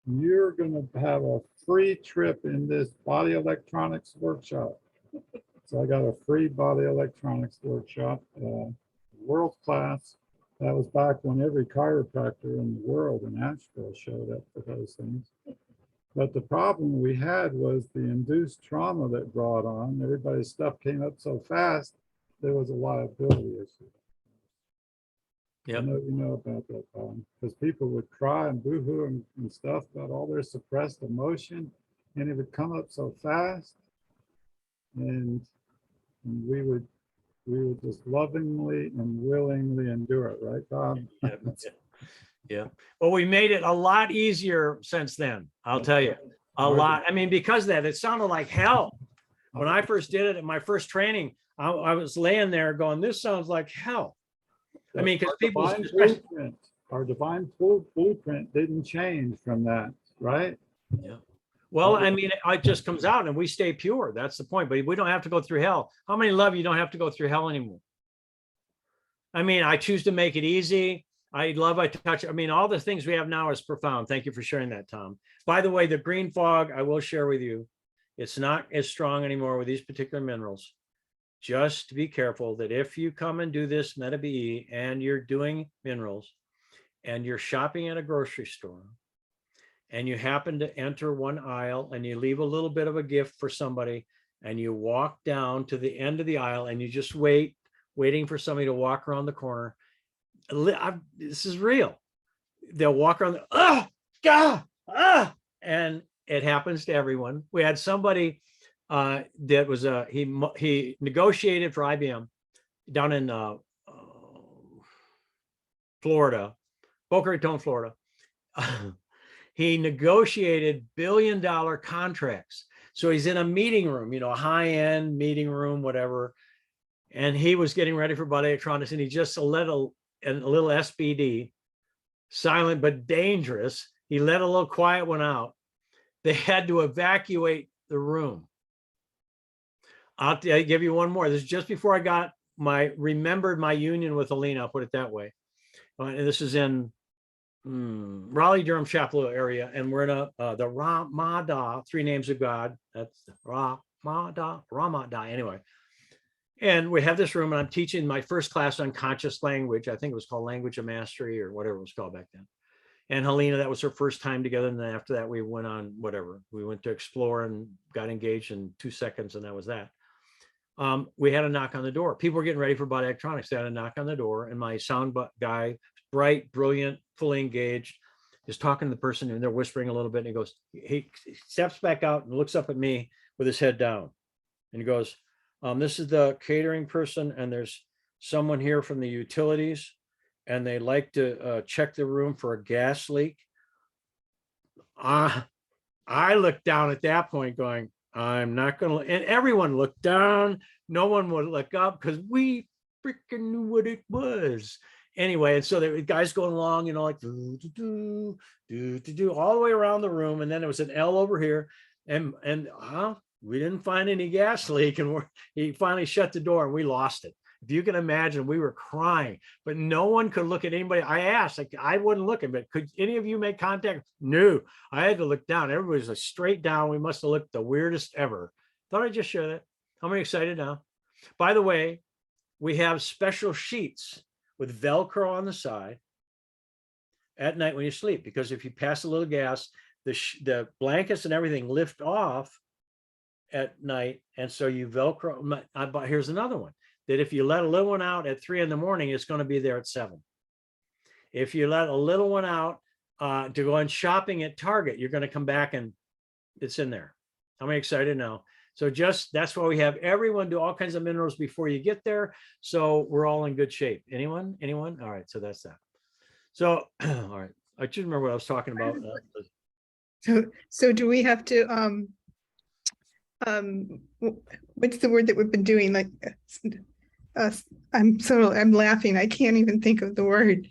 Speaker 5: to have a free trip in this Body Electronics workshop." So I got a free Body Electronics workshop, world class. That was back when every chiropractor in the world in Asheville showed up for those things. But the problem we had was the induced trauma that brought on. Everybody's stuff came up so fast, there was a liability issue.
Speaker 1: Yep.
Speaker 5: I know you know about that problem, because people would cry and boohoo and stuff about all their suppressed emotion, and it would come up so fast, and we would just lovingly and willingly endure it, right, Bob?
Speaker 1: Yeah. Well, we made it a lot easier since then. I'll tell you, a lot. I mean, because of that, it sounded like hell. When I first did it at my first training, I was laying there going, "This sounds like hell." I mean, because people,
Speaker 5: Our divine blueprint didn't change from that, right?
Speaker 1: yeah. Well, I mean, it just comes out and we stay pure. That's the point. But we don't have to go through hell. How many love you don't have to go through hell anymore? I mean, I choose to make it easy. I touch. I mean, all the things we have now is profound. Thank you for sharing that, Tom. By the way, the green fog, I will share with you, it's not as strong anymore with these particular minerals. Just be careful that if you come and do this Meta BE and you're doing minerals and you're shopping at a grocery store and you happen to enter one aisle and you leave a little bit of a gift for somebody and you walk down to the end of the aisle and you just waiting for somebody to walk around the corner. This is real. They'll walk around, and it happens to everyone. We had somebody that was he negotiated for IBM down in Florida, Boca Raton, Florida. He negotiated billion-dollar contracts. So he's in a meeting room, a high-end meeting room, whatever. And he was getting ready for Body Electronics, and he just let a little SBD, silent but dangerous. He let a little quiet one out. They had to evacuate the room. I'll give you one more. This is just before I remembered my union with Alina, I'll put it that way. And this is in Raleigh, Durham, Chapel area. And we're in the Ramada, three names of God. That's Ramada, anyway. And we have this room and I'm teaching my first class on conscious language. I think it was called Language of Mastery or whatever it was called back then. And Helena, that was her first time together. And then after that, we went on whatever. We went to explore and got engaged in 2 seconds. And that was that. We had a knock on the door. People were getting ready for Body Electronics. They had a knock on the door. And my sound guy, bright, brilliant, fully engaged, is talking to the person and they're whispering a little bit. And he steps back out and looks up at me with his head down. And he goes, "This is the catering person, and there's someone here from the utilities, and they like to check the room for a gas leak." I looked down at that point going, I'm not going to, and everyone looked down. No one would look up because we freaking knew what it was. Anyway, and so the guys going along, like do all the way around the room. And then there was an L over here and we didn't find any gas leak, and he finally shut the door and we lost it. If you can imagine, we were crying, but no one could look at anybody. I asked, I wasn't looking, but could any of you make contact? No, I had to look down. Everybody was straight down. We must have looked the weirdest ever. Thought I'd just share that. How many excited now? By the way, we have special sheets with Velcro on the side at night when you sleep, because if you pass a little gas, the blankets and everything lift off at night. And so you Velcro. But here's another one, that if you let a little one out at 3 a.m, it's going to be there at 7. If you let a little one out to go on shopping at Target, you're going to come back and it's in there. How many excited now? So that's why we have everyone do all kinds of minerals before you get there. So we're all in good shape. Anyone? All right. So that's that. So, all right. I just remember what I was talking about.
Speaker 6: So do we have to, what's the word that we've been doing? Like, I'm laughing. I can't even think of the word.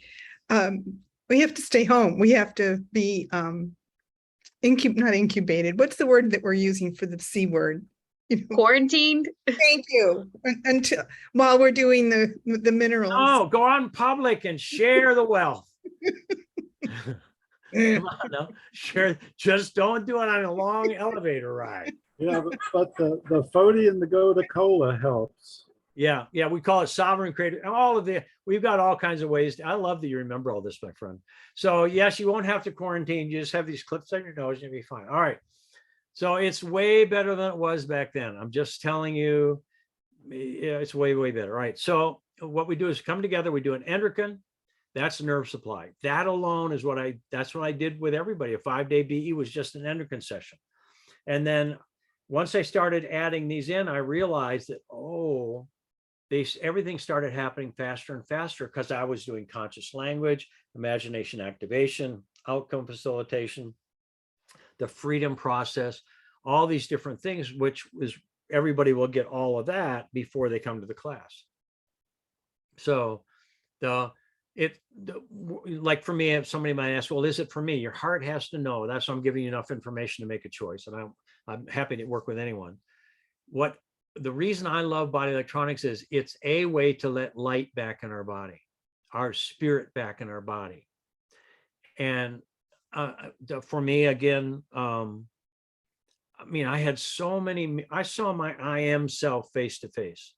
Speaker 6: We have to stay home. We have to be, not incubated. What's the word that we're using for the C word?
Speaker 7: Quarantined.
Speaker 6: Thank you. Until, while we're doing the minerals.
Speaker 1: Oh, go out in public and share the wealth. Come on now, share. Just don't do it on a long elevator ride.
Speaker 5: Yeah, but the Fody and the Goda-Cola helps.
Speaker 1: Yeah, we call it sovereign creator. We've got all kinds of ways. I love that you remember all this, my friend. So yes, you won't have to quarantine. You just have these clips on your nose and you'll be fine. All right. So it's way better than it was back then. I'm just telling you, yeah, it's way, way better. All right. So what we do is come together. We do an endocrine. That's nerve supply. That alone is that's what I did with everybody. A 5-day BE was just an endocrine session. And then once I started adding these in, I realized that, everything started happening faster and faster because I was doing conscious language, imagination activation, outcome facilitation, the freedom process, all these different things, which is everybody will get all of that before they come to the class. So like for me, if somebody might ask, well, is it for me? Your heart has to know. That's why I'm giving you enough information to make a choice. And I'm happy to work with anyone. The reason I love body electronics is it's a way to let light back in our body, our spirit back in our body. And for me, again, I had so many, I saw my I am self face to face.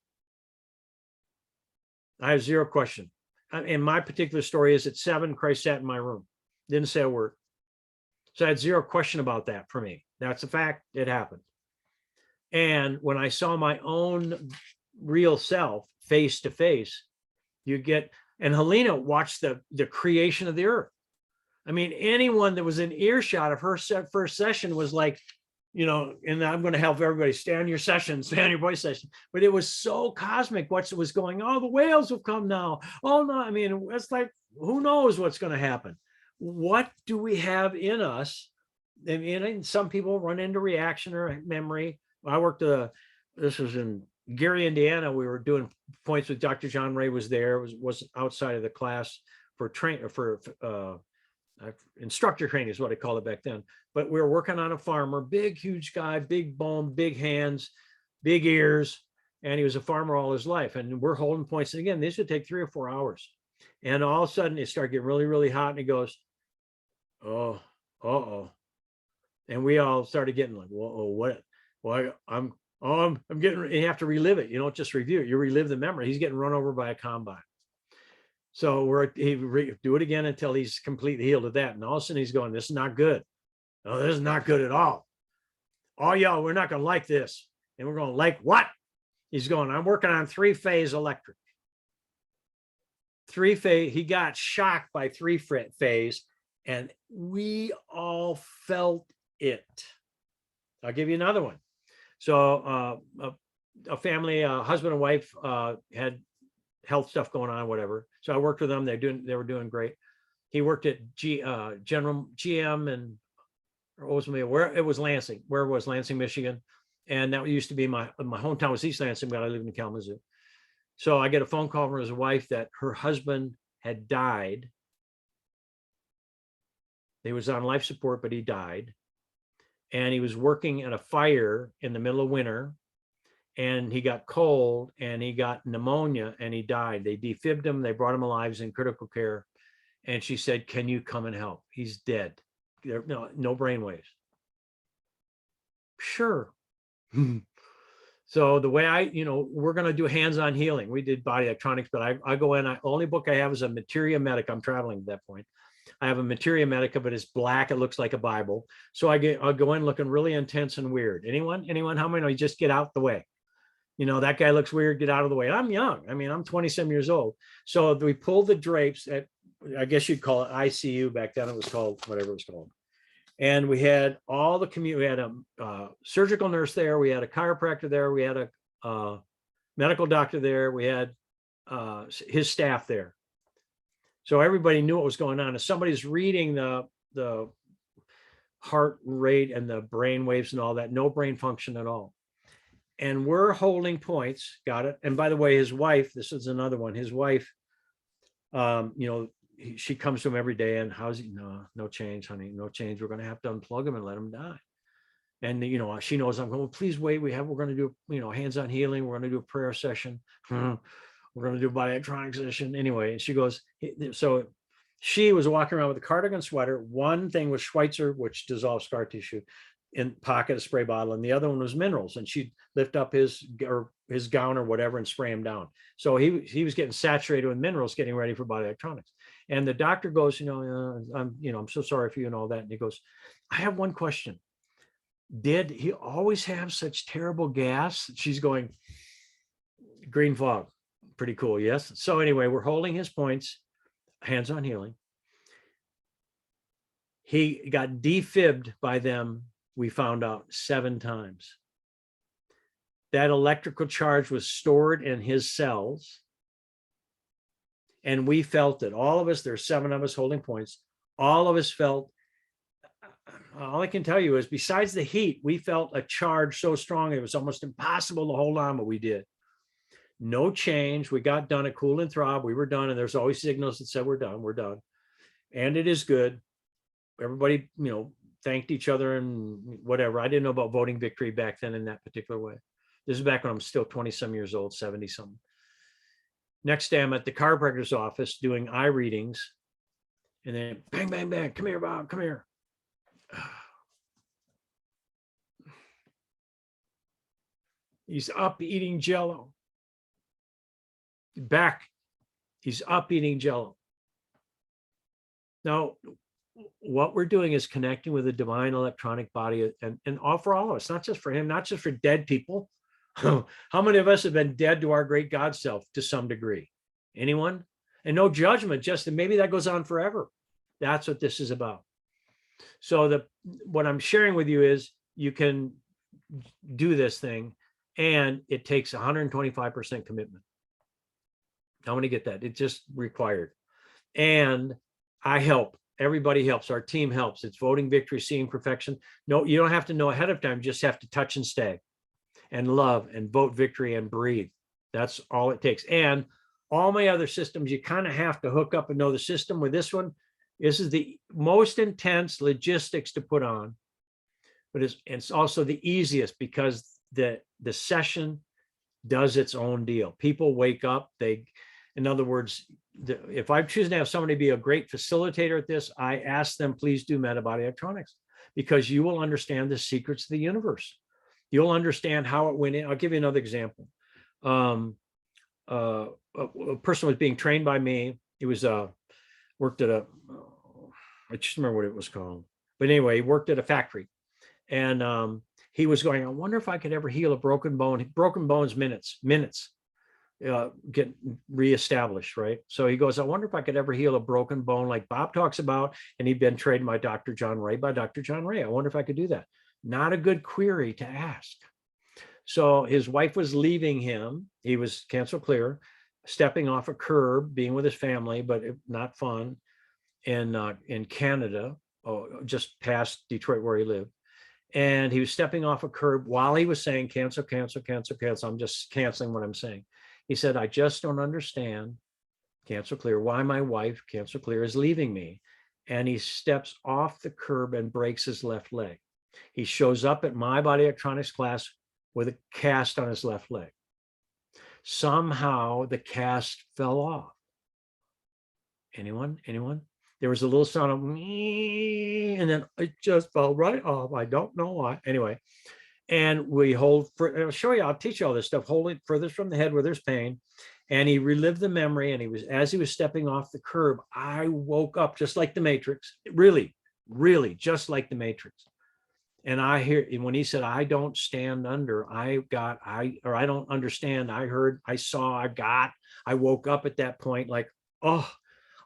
Speaker 1: I have zero question. And my particular story is at 7, Christ sat in my room, didn't say a word. So I had zero question about that for me. That's a fact. It happened. And when I saw my own real self face to face, and Helena watched the creation of the earth. Anyone that was in earshot of her first session was like, and I'm going to help everybody stay on your voice session. But it was so cosmic what was going on. Oh, the whales have come now. Oh, no. It's like, who knows what's going to happen? What do we have in us? Some people run into reaction or memory. I worked, this was in Gary, Indiana. We were doing points with Dr. John Ray was there, was outside of the class for instructor training is what I called it back then. But we were working on a farmer, big, huge guy, big bone, big hands, big ears. And he was a farmer all his life. And we're holding points. And again, this would take 3 or 4 hours. And all of a sudden it started getting really, really hot. And he goes, oh, uh-oh. And we all started getting like, whoa, what? Well, I'm getting, you have to relive it. You don't just review it. You relive the memory. He's getting run over by a combine. So do it again until he's completely healed of that. And all of a sudden he's going, this is not good. No, this is not good at all. Oh, y'all, we're not going to like this. And we're going, like what? He's going, I'm working on 3-phase electric. 3-phase, he got shocked by 3-phase, and we all felt it. I'll give you another one. So a family, husband and wife had health stuff going on, whatever. So I worked with them. They were doing great. He worked at General GM and where it was Lansing, Michigan. And that used to be my hometown was East Lansing, but I lived in Kalamazoo. So I get a phone call from his wife that her husband had died. He was on life support, but he died. And he was working at a fire in the middle of winter, and he got cold and he got pneumonia and he died. They defibbed him. They brought him alive. He's in critical care. And she said, can you come and help? He's dead. No brain waves. Sure. So the way we're going to do hands-on healing. We did body electronics, but I go in, only book I have is a Materia Medica. I'm traveling at that point. I have a Materia Medica, but it's black. It looks like a Bible. So I'll go in looking really intense and weird. Anyone? How many know you just get out the way? That guy looks weird, get out of the way. I'm young. I mean, I'm 27 years old. So we pulled the drapes at, I guess you'd call it ICU. Back then it was called whatever it was called. And we had all the community. We had a surgical nurse there. We had a chiropractor there. We had a medical doctor there. We had his staff there. So everybody knew what was going on. If somebody's reading the heart rate and the brain waves and all that, no brain function at all. And we're holding points. Got it. And by the way, his wife, this is another one. His wife, she comes to him every day and how's he? No change, honey, no change. We're going to have to unplug him and let him die. And, she knows I'm going, please wait. We're going to do, hands-on healing. We're going to do a prayer session. We're going to do a body electronic session. Anyway, and she goes, so she was walking around with a cardigan sweater. One thing was Schweitzer, which dissolves scar tissue, in pocket, a spray bottle, and the other one was minerals. And she'd lift up his gown or whatever and spray him down. So he was getting saturated with minerals, getting ready for body electronics. And the doctor goes, I'm so sorry for you and all that. And he goes, I have one question. Did he always have such terrible gas? She's going, green fog. Pretty cool. Yes. So anyway, we're holding his points, hands-on healing. He got defibbed by them. We found out 7 times. That electrical charge was stored in his cells. And we felt it. All of us, there's 7 of us holding points. All of us felt, all I can tell you is besides the heat, we felt a charge so strong, it was almost impossible to hold on, but we did. No change. We got done at Cool and Throb. We were done. And there's always signals that said, we're done. And it is good. Everybody, thanked each other and whatever. I didn't know about voting victory back then in that particular way. This is back when I'm still 20-some years old, 70-something. Next day, I'm at the chiropractor's office doing eye readings. And then bang, bang, bang. Come here, Bob. Come here. He's up eating Jell-O. Back. He's up eating Jell-O. Now, what we're doing is connecting with the divine electronic body and all for all of us, not just for him, not just for dead people. How many of us have been dead to our great God self to some degree? Anyone? And no judgment, just that maybe that goes on forever. That's what this is about. So what I'm sharing with you is you can do this thing and it takes 125% commitment. How many get that? It's just required. And I help. Everybody helps. Our team helps. It's voting victory, seeing perfection. No, you don't have to know ahead of time. You just have to touch and stay and love and vote victory and breathe. That's all it takes. And all my other systems, you kind of have to hook up and know the system. With this one, this is the most intense logistics to put on, but it's also the easiest because the session does its own deal. People wake up, in other words, if I'm choosing to have somebody be a great facilitator at this, I ask them, please do Metabody Electronics, because you will understand the secrets of the universe. You'll understand how it went in. I'll give you another example. A person was being trained by me. He was worked at I just remember what it was called. But anyway, he worked at a factory. And he was going, I wonder if I could ever heal a broken bone. Broken bones, minutes. Get reestablished, right? So he goes, I wonder if I could ever heal a broken bone like Bob talks about. And he'd been trained by Dr. John Ray. I wonder if I could do that. Not a good query to ask. So his wife was leaving him. He was cancer clear, stepping off a curb, being with his family, but not fun, in Canada, just past Detroit where he lived. And he was stepping off a curb while he was saying cancel. I'm just canceling what I'm saying. He said, I just don't understand, cancer clear, why my wife, cancer clear, is leaving me. And he steps off the curb and breaks his left leg. He shows up at my body electronics class with a cast on his left leg. Somehow the cast fell off. Anyone? There was a little sound of me, and then it just fell right off. I don't know why. Anyway, And we hold for, I'll show you, I'll teach you all this stuff, hold it furthest from the head where there's pain. And he relived the memory, and as he was stepping off the curb, I woke up just like the Matrix, really, really just like the Matrix. And I hear, when he said, I don't stand under, I don't understand. I heard, I saw, I woke up at that point like, oh,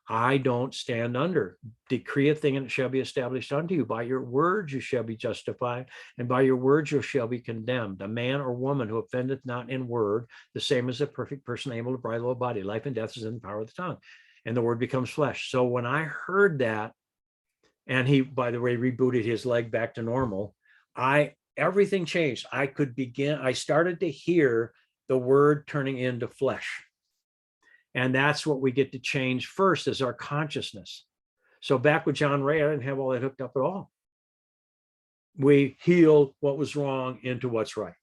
Speaker 1: I don't stand under. Decree a thing and it shall be established unto you. By your words you shall be justified, and by your words you shall be condemned. A man or woman who offendeth not in word, the same as a perfect person able to bridle a body. Life and death is in the power of the tongue, and the word becomes flesh. So when I heard that, and he, by the way, rebooted his leg back to normal, everything changed. I started to hear the word turning into flesh. And that's what we get to change first, is our consciousness. So back with John Ray, I didn't have all that hooked up at all. We healed what was wrong into what's right.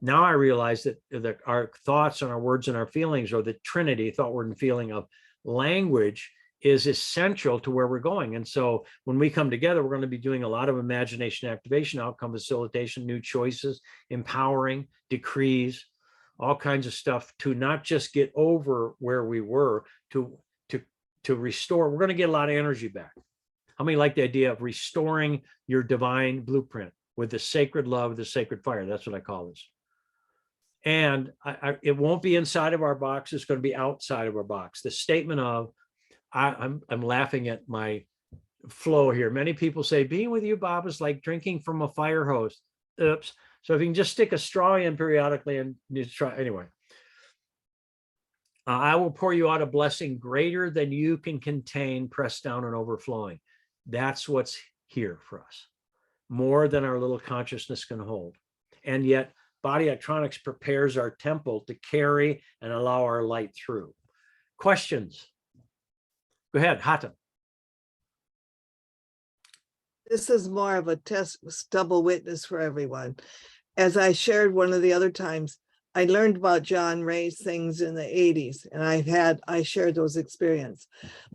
Speaker 1: Now I realize that our thoughts and our words and our feelings, or the Trinity, thought, word, and feeling of language, is essential to where we're going. And so when we come together, we're going to be doing a lot of imagination activation, outcome facilitation, new choices, empowering, decrees, all kinds of stuff, to not just get over where we were, to restore. We're going to get a lot of energy back. How many like the idea of restoring your divine blueprint with the sacred love, the sacred fire? That's what I call this. And it won't be inside of our box. It's going to be outside of our box. The statement of, I'm laughing at my flow here. Many people say, being with you, Bob, is like drinking from a fire hose. Oops. So if you can just stick a straw in periodically and just try, anyway. I will pour you out a blessing greater than you can contain, pressed down and overflowing. That's what's here for us, more than our little consciousness can hold. And yet body electronics prepares our temple to carry and allow our light through. Questions? Go ahead, Hata.
Speaker 8: This is more of a test, double witness for everyone. As I shared one of the other times, I learned about John Ray's things in the 80s, and I shared those experiences.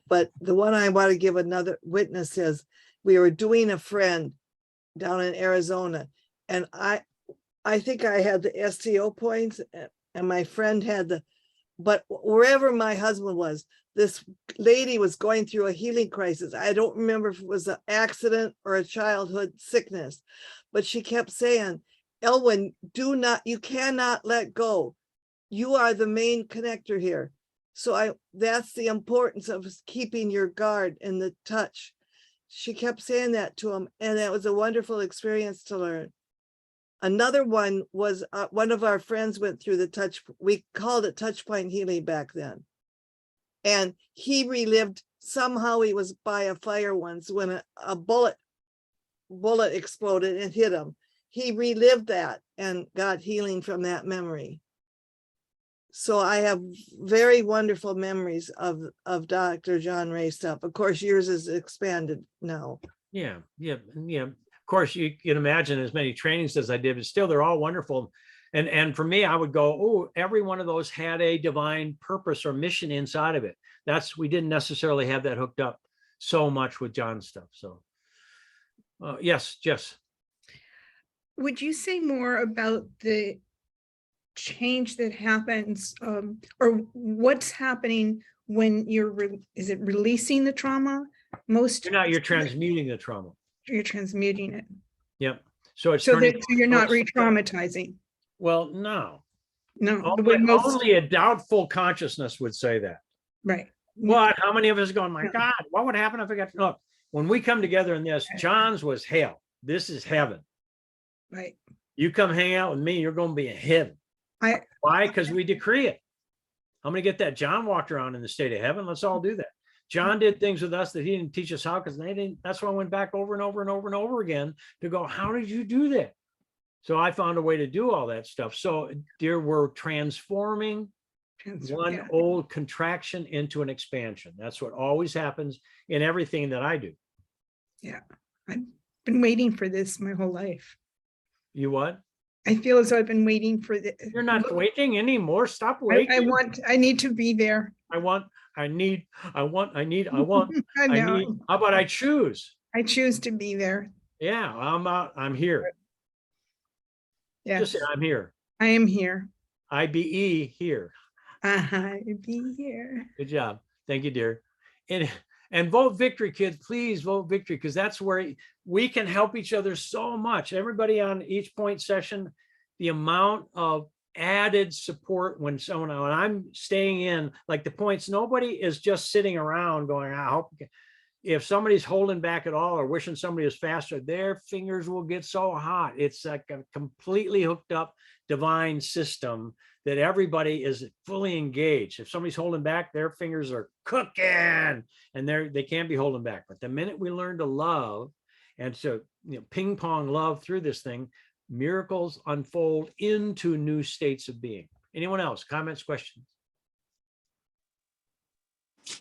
Speaker 8: But the one I want to give another witness is, we were doing a friend down in Arizona, and I think I had the STO points, and my friend had but wherever my husband was, this lady was going through a healing crisis. I don't remember if it was an accident or a childhood sickness, but she kept saying, Elwyn, you cannot let go. You are the main connector here. So that's the importance of keeping your guard in the touch. She kept saying that to him, and that was a wonderful experience to learn. Another one was one of our friends went through the touch. We called it touch point healing back then. And he relived, somehow he was by a fire once when a bullet exploded and hit him. He relived that and got healing from that memory. So I have very wonderful memories of Dr. John Ray stuff. Of course, yours is expanded now.
Speaker 1: Yeah. Of course, you can imagine as many trainings as I did, but still they're all wonderful. And for me, I would go, oh, every one of those had a divine purpose or mission inside of it. We didn't necessarily have that hooked up so much with John's stuff. So yes, Jess.
Speaker 6: Would you say more about the change that happens, or what's happening when is it releasing the trauma?
Speaker 1: You're transmuting the trauma.
Speaker 6: You're transmuting it.
Speaker 1: Yep. So it's
Speaker 6: so you're not re-traumatizing.
Speaker 1: Well, no.
Speaker 6: Only
Speaker 1: a doubtful consciousness would say that.
Speaker 6: Right.
Speaker 1: What? How many of us are going, my God, what would happen if I got to look? When we come together in this, John's was hell. This is heaven.
Speaker 6: Right.
Speaker 1: You come hang out with me, you're going to be in heaven. Why? Because we decree it. I'm going to get that. John walked around in the state of heaven. Let's all do that. John did things with us that he didn't teach us how, because they didn't. That's why I went back over and over and over and over again to go, how did you do that? So I found a way to do all that stuff. So dear, we're transforming one old contraction into an expansion. That's what always happens in everything that I do. Yeah.
Speaker 6: I've been waiting for this my whole life.
Speaker 1: You what?
Speaker 6: I feel as though I've been waiting for this.
Speaker 1: You're not waiting anymore. Stop waiting.
Speaker 6: I need to be there.
Speaker 1: I need.
Speaker 6: I know.
Speaker 1: How about I choose?
Speaker 6: I choose to be there.
Speaker 1: Yeah, I'm here.
Speaker 6: Yes,
Speaker 1: say, I'm here.
Speaker 6: I am here.
Speaker 1: IBE here.
Speaker 6: I be here.
Speaker 1: Good job. Thank you, dear. And vote victory, kids. Please vote victory, because that's where we can help each other so much. Everybody on each point session, the amount of added support when I'm staying in, like the points, nobody is just sitting around going, I hope. If somebody's holding back at all or wishing somebody was faster, their fingers will get so hot. It's like a completely hooked up divine system that everybody is fully engaged. If somebody's holding back, their fingers are cooking and they can't be holding back. But the minute we learn to love and so ping pong love through this thing, miracles unfold into new states of being. Anyone else? Comments, questions?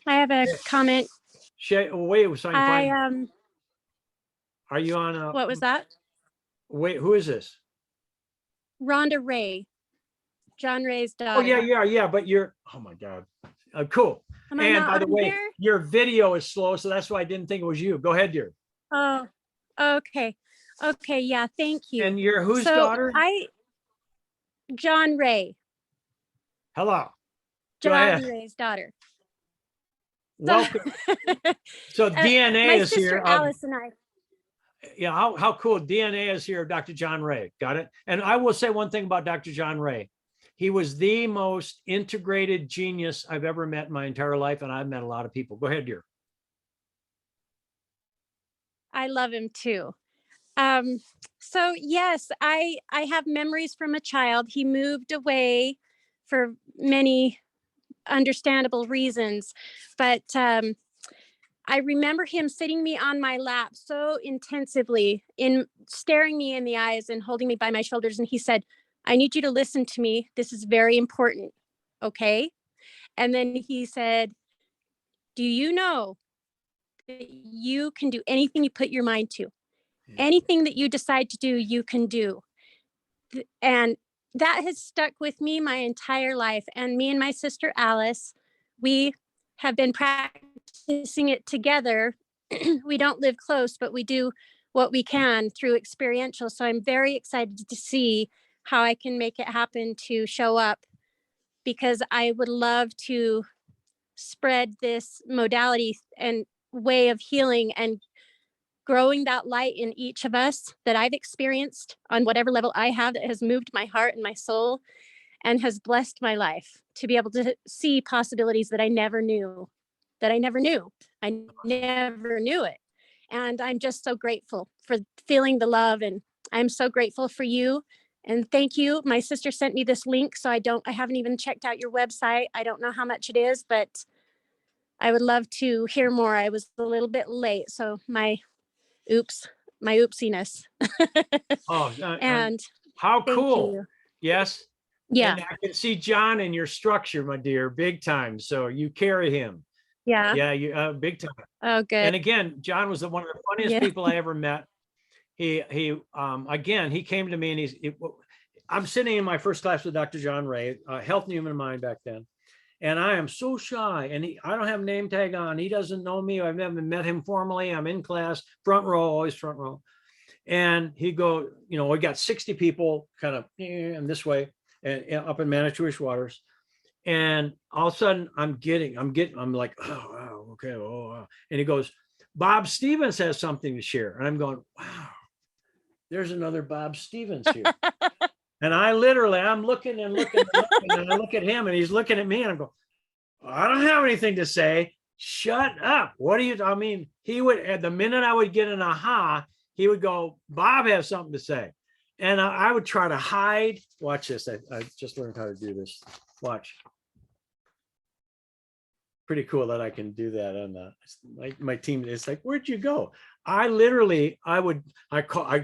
Speaker 9: I have a comment.
Speaker 1: Wait, so I can
Speaker 9: I
Speaker 1: find, are you on?
Speaker 9: what was that?
Speaker 1: Wait, who is this?
Speaker 9: Rhonda Ray, John Ray's daughter.
Speaker 1: Oh, yeah. But you're, oh my God. Cool.
Speaker 9: Am I
Speaker 1: And
Speaker 9: not
Speaker 1: by the
Speaker 9: on
Speaker 1: way,
Speaker 9: there?
Speaker 1: your video is slow, so that's why I didn't think it was you. Go ahead, dear.
Speaker 9: Oh, okay. Okay, yeah, thank you.
Speaker 1: And you're whose
Speaker 9: So
Speaker 1: daughter?
Speaker 9: John Ray,
Speaker 1: Hello. Go
Speaker 9: John
Speaker 1: ahead.
Speaker 9: Ray's daughter.
Speaker 1: Welcome. So DNA
Speaker 9: My
Speaker 1: is
Speaker 9: sister
Speaker 1: here.
Speaker 9: Alice and I.
Speaker 1: Yeah, how cool. DNA is here, Dr. John Ray. Got it? And I will say one thing about Dr. John Ray. He was the most integrated genius I've ever met in my entire life, and I've met a lot of people. Go ahead, dear.
Speaker 9: I love him too. So yes, I have memories from a child. He moved away for many understandable reasons, but I remember him sitting me on my lap so intensively, in staring me in the eyes and holding me by my shoulders, and he said, I need you to listen to me. This is very important. Okay. And then he said, do you know that you can do anything you put your mind to? Anything that you decide to do, you can do. And that has stuck with me my entire life. And me and my sister Alice, we have been practicing it together. We don't live close, but we do what we can through experiential. So I'm very excited to see how I can make it happen to show up, because I would love to spread this modality and way of healing and growing that light in each of us that I've experienced on whatever level I have, that has moved my heart and my soul and has blessed my life, to be able to see possibilities that I never knew. I never knew it. And I'm just so grateful for feeling the love. And I'm so grateful for you. And thank you. My sister sent me this link, so I haven't even checked out your website. I don't know how much it is, but I would love to hear more. I was a little bit late, so my oopsiness.
Speaker 1: Oh,
Speaker 9: And
Speaker 1: how
Speaker 9: thank
Speaker 1: cool.
Speaker 9: you.
Speaker 1: Yes.
Speaker 9: Yeah.
Speaker 1: And I can see John in your structure, my dear, big time. So you carry him.
Speaker 9: Yeah.
Speaker 1: Yeah, you big time.
Speaker 9: Oh, good.
Speaker 1: And again, John was one of the funniest
Speaker 9: Yeah.
Speaker 1: people I ever met. He again, he came to me and I'm sitting in my first class with Dr. John Ray, Health and Human Mind back then. And I am so shy, and I don't have a name tag on. He doesn't know me. I've never met him formally. I'm in class, front row, always front row. And he go, we got 60 people kind of and this way and up in Manitowish Waters. And all of a sudden I'm like, oh, wow, okay. Oh, wow. And he goes, Bob Stevens has something to share. And I'm going, wow, there's another Bob Stevens here. And I'm looking and looking and looking, and I look at him and he's looking at me and I'm going, I don't have anything to say. Shut up. He would, at the minute I would get an aha, he would go, Bob has something to say. And I would try to hide. Watch this. I just learned how to do this. Watch. Pretty cool that I can do that on my team. It's like, where'd you go? I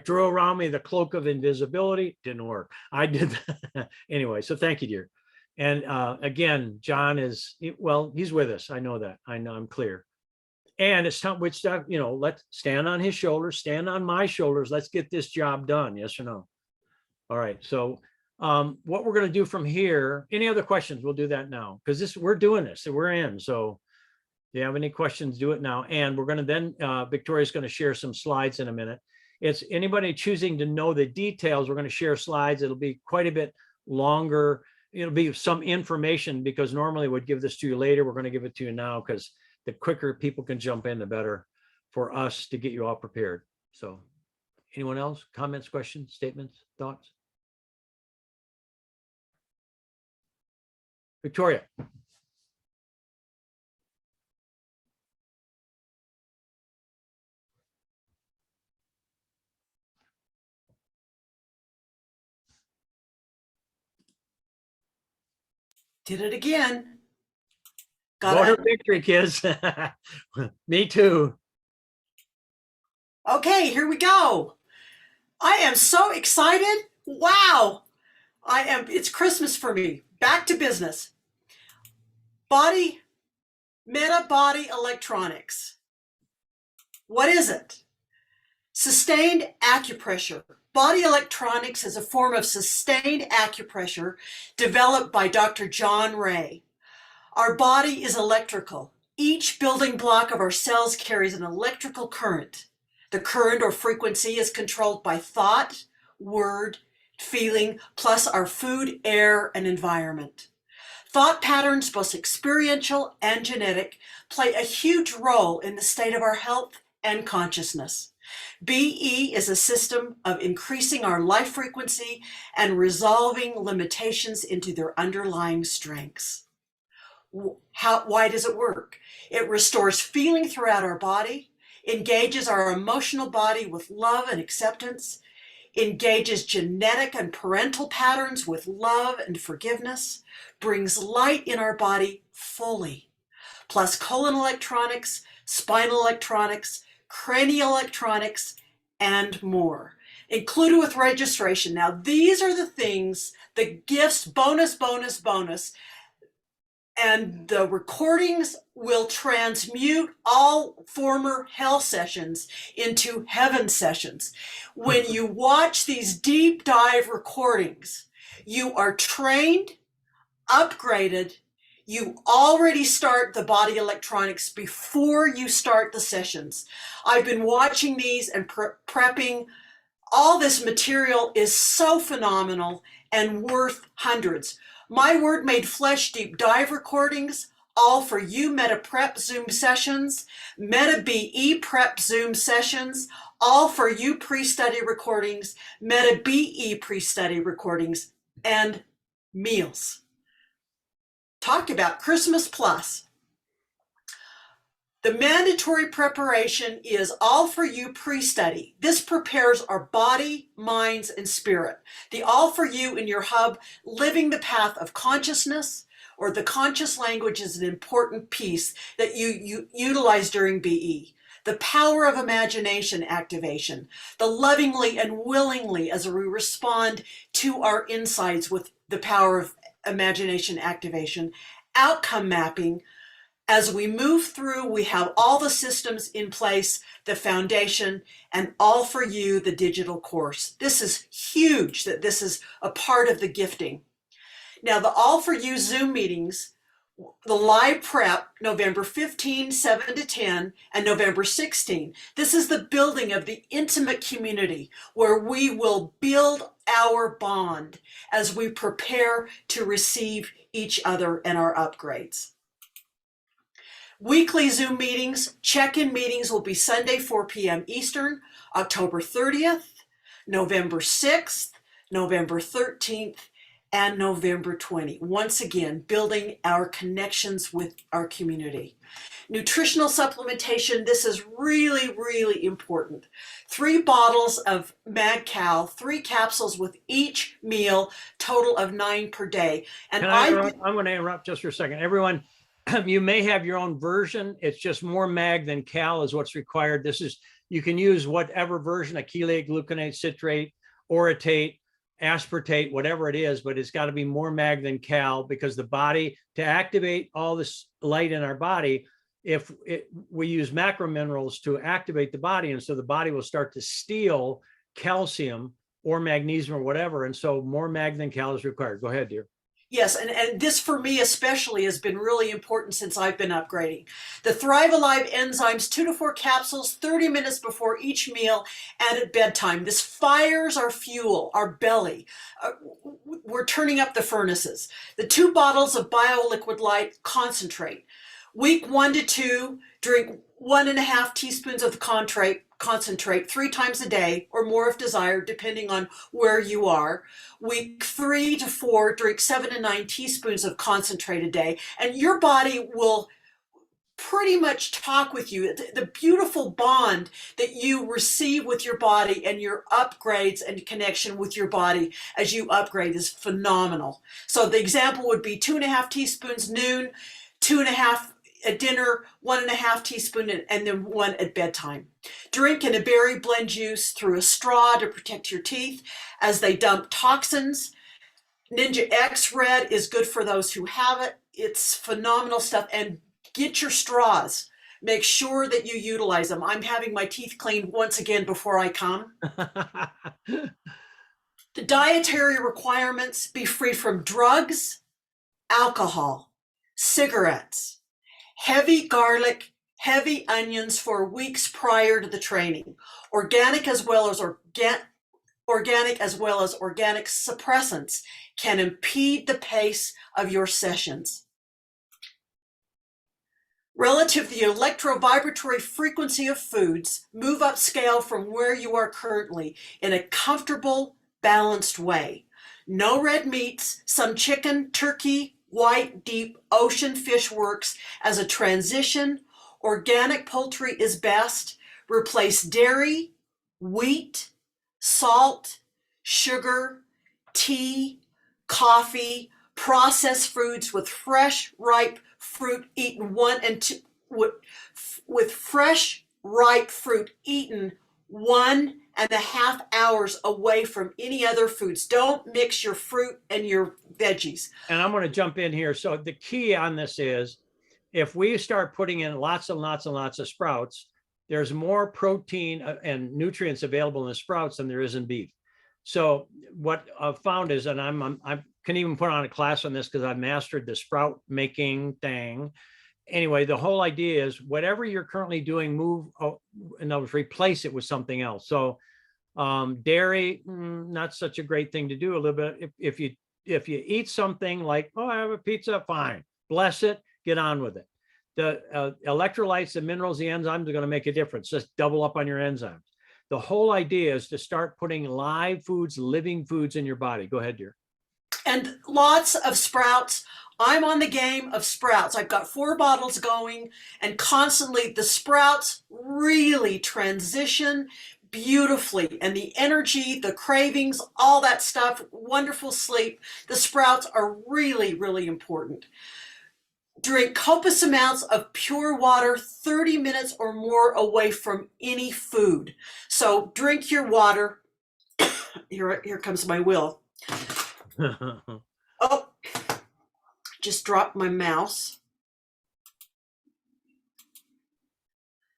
Speaker 1: throw around me the cloak of invisibility. Didn't work. I did that. Anyway, so thank you, dear. And again, John he's with us. I know that. I know, I'm clear. And it's time, let's stand on his shoulders, stand on my shoulders. Let's get this job done. Yes or no? All right. So what we're going to do from here, any other questions? We'll do that now, because we're doing this, so we're in. So if you have any questions, do it now. And we're going to then, Victoria's going to share some slides in a minute. It's anybody choosing to know the details. We're going to share slides. It'll be quite a bit longer. It'll be some information because normally we'd give this to you later. We're going to give it to you now because the quicker people can jump in, the better for us to get you all prepared. So anyone else? Comments, questions, statements, thoughts? Victoria.
Speaker 2: Did it again.
Speaker 1: Go
Speaker 2: Got
Speaker 1: to
Speaker 2: it.
Speaker 1: victory, kids. Me too.
Speaker 2: Okay, here we go. I am so excited. Wow. It's Christmas for me. Back to business. Meta body electronics. What is it? Sustained acupressure. Body electronics is a form of sustained acupressure developed by Dr. John Ray. Our body is electrical. Each building block of our cells carries an electrical current. The current or frequency is controlled by thought, word, feeling, plus our food, air, and environment. Thought patterns, both experiential and genetic, play a huge role in the state of our health and consciousness. BE is a system of increasing our life frequency and resolving limitations into their underlying strengths. Why does it work? It restores feeling throughout our body, engages our emotional body with love and acceptance, engages genetic and parental patterns with love and forgiveness, brings light in our body fully, plus colon electronics, spinal electronics, cranial electronics, and more, included with registration. Now, these are the things, the gifts, bonus, and the recordings will transmute all former hell sessions into heaven sessions. When you watch these deep dive recordings, you are trained, upgraded. You already start the body electronics before you start the sessions. I've been watching these and prepping. All this material is so phenomenal and worth hundreds. My Word Made Flesh deep dive recordings, all for you Meta Prep Zoom sessions, Meta BE Prep Zoom sessions, all for you pre-study recordings, Meta BE pre-study recordings, and meals. Talk about Christmas Plus. The mandatory preparation is all for you pre-study. This prepares our body, minds, and spirit. The all for you in your hub, living the path of consciousness, or the conscious language, is an important piece that you utilize during BE. The power of imagination activation, the lovingly and willingly as we respond to our insights with the power of imagination activation, outcome mapping. As we move through, we have all the systems in place, the foundation, and all for you, the digital course. This is huge that this is a part of the gifting. Now, the all for you Zoom meetings, the live prep, November 15, 7 to 10, and November 16. This is the building of the intimate community where we will build our bond as we prepare to receive each other and our upgrades. Weekly Zoom meetings, check-in meetings will be Sunday, 4 p.m. Eastern, October 30th, November 6th, November 13th, and November 20th. Once again, building our connections with our community. Nutritional supplementation, this is really, really important. 3 bottles of MagCal, 3 capsules with each meal, total of 9 per day. And
Speaker 1: I'm going to interrupt just for a second. Everyone, you may have your own version. It's just more mag than cal is what's required. This is, you can use whatever version, a chelate, gluconate, citrate, orotate, aspartate, whatever it is, but it's got to be more mag than cal because the body, to activate all this light in our body, we use macro minerals to activate the body. And so the body will start to steal calcium or magnesium or whatever. And so more mag than cal is required. Go ahead, dear.
Speaker 2: Yes, and this for me especially has been really important since I've been upgrading. The Thrive Alive enzymes, 2 to 4 capsules, 30 minutes before each meal and at bedtime. This fires our fuel, our belly. We're turning up the furnaces. The 2 bottles of BioLiquid Light concentrate. Week 1 to 2, drink 1.5 teaspoons of the concentrate 3 times a day or more if desired, depending on where you are. Week 3 to 4, drink 7 to 9 teaspoons of concentrate a day, and your body will pretty much talk with you. The beautiful bond that you receive with your body and your upgrades and connection with your body as you upgrade is phenomenal. So the example would be 2.5 teaspoons noon, 2.5 at dinner, 1.5 teaspoon, and then 1 at bedtime. Drink in a berry blend juice through a straw to protect your teeth as they dump toxins. Ninja X Red is good for those who have it. It's phenomenal stuff. And get your straws. Make sure that you utilize them. I'm having my teeth cleaned once again before I come. The dietary requirements: be free from drugs, alcohol, cigarettes, heavy garlic, heavy onions for weeks prior to the training, organic as well as organic suppressants can impede the pace of your sessions. Relative to the electrovibratory frequency of foods, move up scale from where you are currently in a comfortable, balanced way. No red meats, some chicken, turkey, white, deep ocean fish works as a transition. Organic poultry is best. Replace dairy, wheat, salt, sugar, tea, coffee, processed foods with fresh, ripe fruit eaten with fresh, ripe fruit eaten 1.5 hours away from any other foods. Don't mix your fruit and your veggies.
Speaker 1: And I'm going to jump in here. So the key on this is if we start putting in lots and lots and lots of sprouts, there's more protein and nutrients available in the sprouts than there is in beef. So what I've found is, and I can even put on a class on this because I've mastered the sprout making thing. Anyway, the whole idea is whatever you're currently doing, move, in other words, replace it with something else. So dairy, not such a great thing to do a little bit. If you eat something like, oh, I have a pizza, fine, bless it, get on with it. The electrolytes, the minerals, the enzymes are going to make a difference. Just double up on your enzymes. The whole idea is to start putting live foods, living foods in your body. Go ahead, dear.
Speaker 2: And lots of sprouts. I'm on the game of sprouts. I've got 4 bottles going, and constantly the sprouts really transition beautifully. And the energy, the cravings, all that stuff, wonderful sleep. The sprouts are really, really important. Drink copious amounts of pure water 30 minutes or more away from any food. So drink your water. Here comes my will. Oh, just dropped my mouse.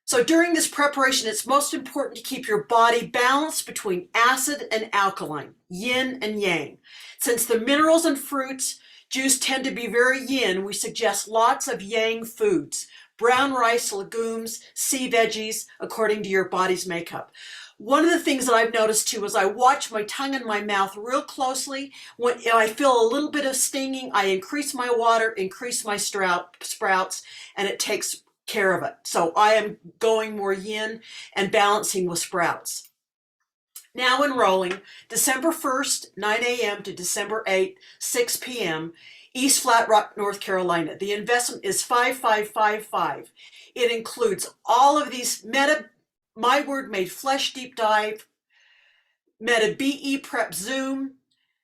Speaker 2: So during this preparation, it's most important to keep your body balanced between acid and alkaline, yin and yang. Since the minerals and fruits juice tend to be very yin, we suggest lots of yang foods, brown rice, legumes, sea veggies, according to your body's makeup. One of the things that I've noticed too is I watch my tongue and my mouth real closely. When I feel a little bit of stinging, I increase my water, increase my sprouts, and it takes care of it. So I am going more yin and balancing with sprouts. Now enrolling December 1st, 9 a.m. to December 8th, 6 p.m., East Flat Rock, North Carolina. The investment is $5,555. It includes all of these My Word Made Flesh deep dive, Meta BE Prep Zoom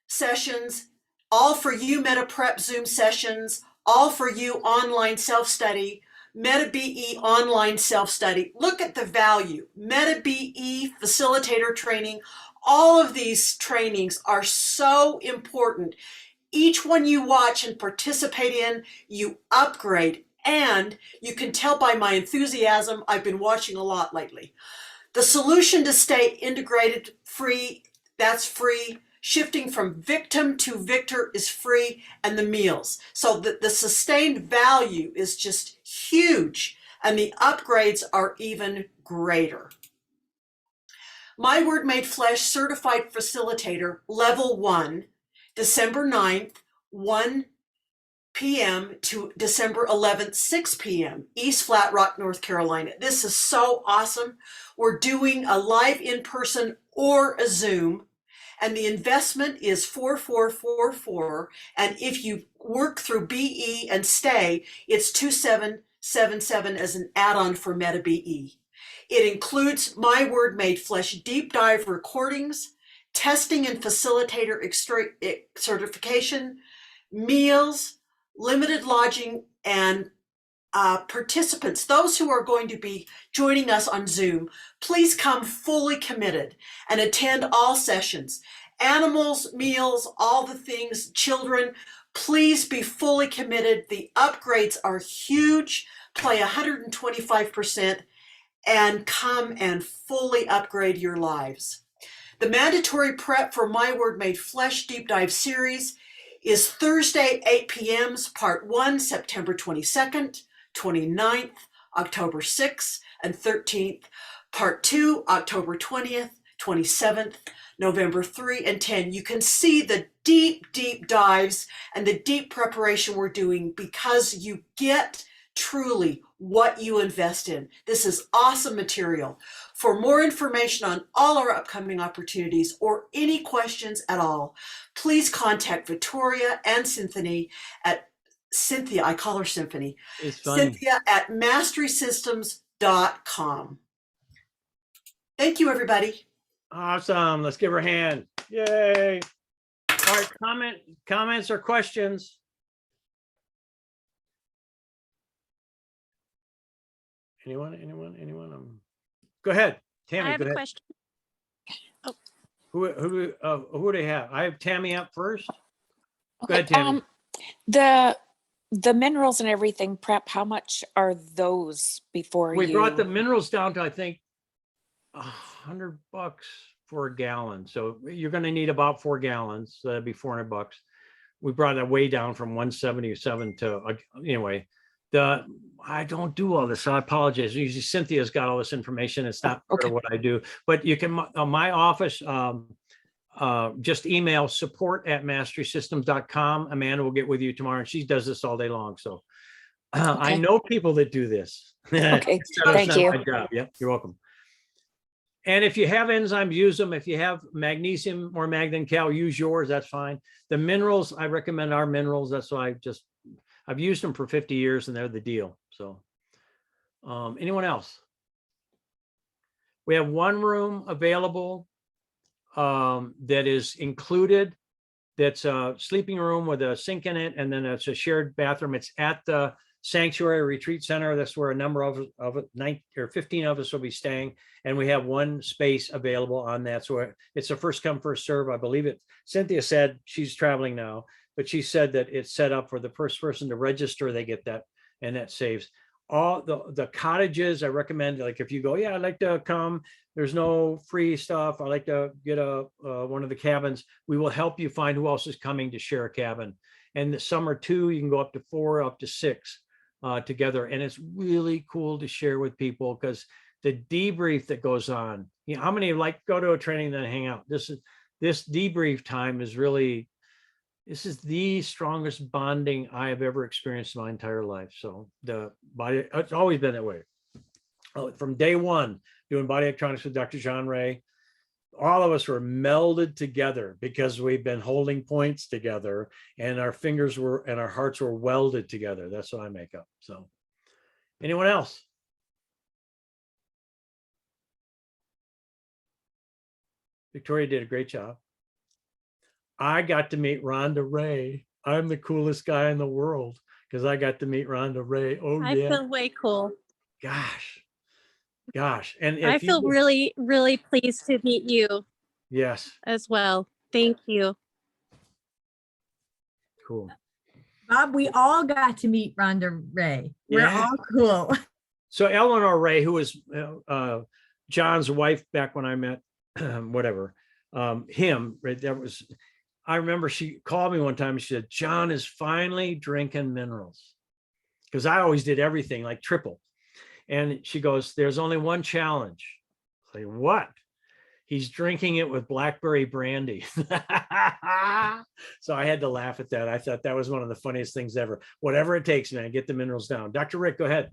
Speaker 2: sessions, all for you Meta Prep Zoom sessions, all for you online self-study, Meta BE online self-study. Look at the value. Meta BE facilitator training. All of these trainings are so important. Each one you watch and participate in, you upgrade. And you can tell by my enthusiasm, I've been watching a lot lately. The solution to stay integrated free, that's free. shifting from victim to victor is free, and the meals. So the sustained value is just huge, and the upgrades are even greater. My Word Made Flesh Certified Facilitator, Level 1, December 9th, 1 p.m. to December 11th, 6 p.m., East Flat Rock, North Carolina. This is so awesome. We're doing a live in-person or a Zoom, and the investment is $4,444. And if you work through BE and stay, it's $2,777 as an add-on for Meta BE. It includes My Word Made Flesh deep dive recordings, testing and facilitator certification, meals, limited lodging, and participants, those who are going to be joining us on Zoom, please come fully committed and attend all sessions. Animals, meals, all the things, children, please be fully committed. The upgrades are huge. Play 125% and come and fully upgrade your lives. The mandatory prep for My Word Made Flesh Deep Dive series is Thursday, 8 p.m. Part 1, September 22nd, 29th, October 6th, and 13th. Part 2, October 20th, 27th, November 3 and 10. You can see the deep dives and the deep preparation we're doing because you get truly what you invest in. This is awesome material. For more information on all our upcoming opportunities or any questions at all, please contact Victoria and Cynthia at Cynthia, I call her Symphony,
Speaker 1: It's funny.
Speaker 2: Cynthia at masterysystems.com. Thank you, everybody.
Speaker 1: Awesome. Let's give her a hand. Yay. All right, comments or questions? Anyone? Go ahead. Tammy,
Speaker 9: I have
Speaker 1: go
Speaker 9: a
Speaker 1: ahead.
Speaker 9: question.
Speaker 1: Who do they have? I have Tammy up first. Go
Speaker 10: Okay,
Speaker 1: ahead, Tammy.
Speaker 10: the minerals and everything prep, how much are those before
Speaker 1: We
Speaker 10: you?
Speaker 1: brought the minerals down to, I think, $100 for a gallon. So you're going to need about 4 gallons. So that'd be $400. We brought it way down from 177 to, anyway, I don't do all this, so I apologize. Usually Cynthia's got all this information. It's not part of what I do, but you can, my office, just email support@masterysystems.com. Amanda will get with you tomorrow, and she does this all day long. So I
Speaker 10: Okay.
Speaker 1: know people that do this.
Speaker 10: Okay,
Speaker 1: That's
Speaker 10: thank
Speaker 1: not
Speaker 10: you.
Speaker 1: my job. Yep, you're welcome. And if you have enzymes, use them. If you have magnesium or Magnen Cal, use yours. That's fine. The minerals, I recommend our minerals. That's why I've used them for 50 years and they're the deal. So anyone else? We have one room available that is included. That's a sleeping room with a sink in it. And then it's a shared bathroom. It's at the Sanctuary Retreat Center. That's where a number of 15 of us will be staying. And we have one space available on that. So it's a first come, first serve. I believe it. Cynthia said she's traveling now, but she said that it's set up for the first person to register. They get that, and that saves. All the cottages, I recommend, like if you go, yeah, I'd like to come, there's no free stuff, I like to get one of the cabins, we will help you find who else is coming to share a cabin. And some are 2, you can go up to 4, up to 6 together. And it's really cool to share with people because the debrief that goes on, you know, how many like go to a training then hang out? This debrief time is really, this is the strongest bonding I have ever experienced in my entire life. So it's always been that way. From day one, doing body electronics with Dr. John Ray, all of us were melded together because we've been holding points together, and our fingers and our hearts were welded together. That's what I make up. So anyone else? Victoria did a great job. I got to meet Rhonda Ray. I'm the coolest guy in the world because I got to meet Rhonda Ray. Oh,
Speaker 9: I
Speaker 1: yeah.
Speaker 9: feel way cool.
Speaker 1: Gosh. And
Speaker 9: I feel really, really pleased to meet you
Speaker 1: yes.
Speaker 9: as well. Thank you.
Speaker 1: Cool.
Speaker 3: Bob, we all got to meet Rhonda Ray. We're
Speaker 1: Yeah.
Speaker 3: all cool.
Speaker 1: So Eleanor Ray, who was John's wife back when I met, whatever, him, right? That was, I remember she called me one time and she said, John is finally drinking minerals. Because I always did everything like triple. And she goes, there's only one challenge. I say, what? He's drinking it with blackberry brandy. So I had to laugh at that. I thought that was one of the funniest things ever. Whatever it takes, man, get the minerals down. Dr. Rick, go ahead.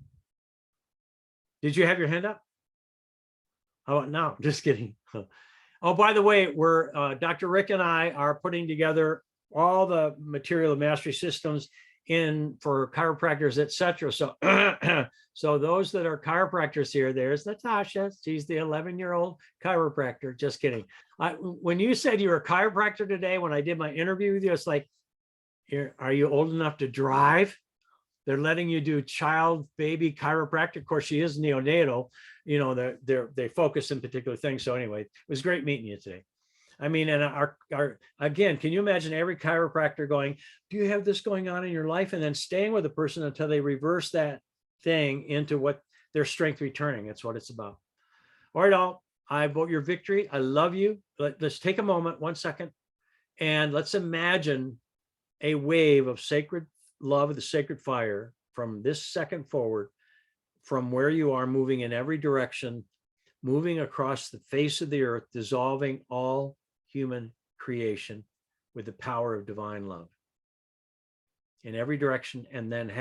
Speaker 1: Did you have your hand up? Oh, no, just kidding. Oh, by the way, we're Dr. Rick and I are putting together all the material of Mastery Systems in for chiropractors, etc. So, so those that are chiropractors here, there's Natasha. She's the 11-year-old chiropractor. Just kidding. When you said you were a chiropractor today, when I did my interview with you, it's like, are you old enough to drive? They're letting you do child baby chiropractic. Of course, she is neonatal. You know, they focus in particular things. So anyway, it was great meeting you today. I mean, and our again, can you imagine every chiropractor going, do you have this going on in your life? And then staying with the person until they reverse that thing into what their strength returning. That's what it's about. All right, all, I vote your victory. I love you. Let's take a moment, 1 second, and let's imagine a wave of sacred love of the sacred fire from this second forward, from where you are, moving in every direction, moving across the face of the earth, dissolving all human creation with the power of divine love in every direction. And then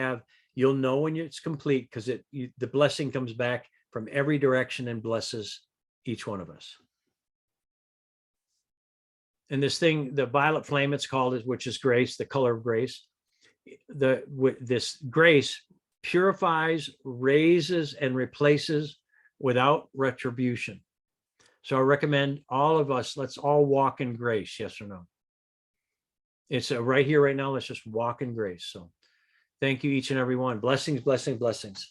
Speaker 1: you'll know when it's complete, because the blessing comes back from every direction and blesses each one of us. And this thing, the violet flame, it's called, which is grace, the color of grace. This grace purifies, raises, and replaces without retribution. So I recommend all of us, let's all walk in grace. Yes or no? It's right here, right now. Let's just walk in grace. So thank you, each and every one. Blessings, blessings, blessings.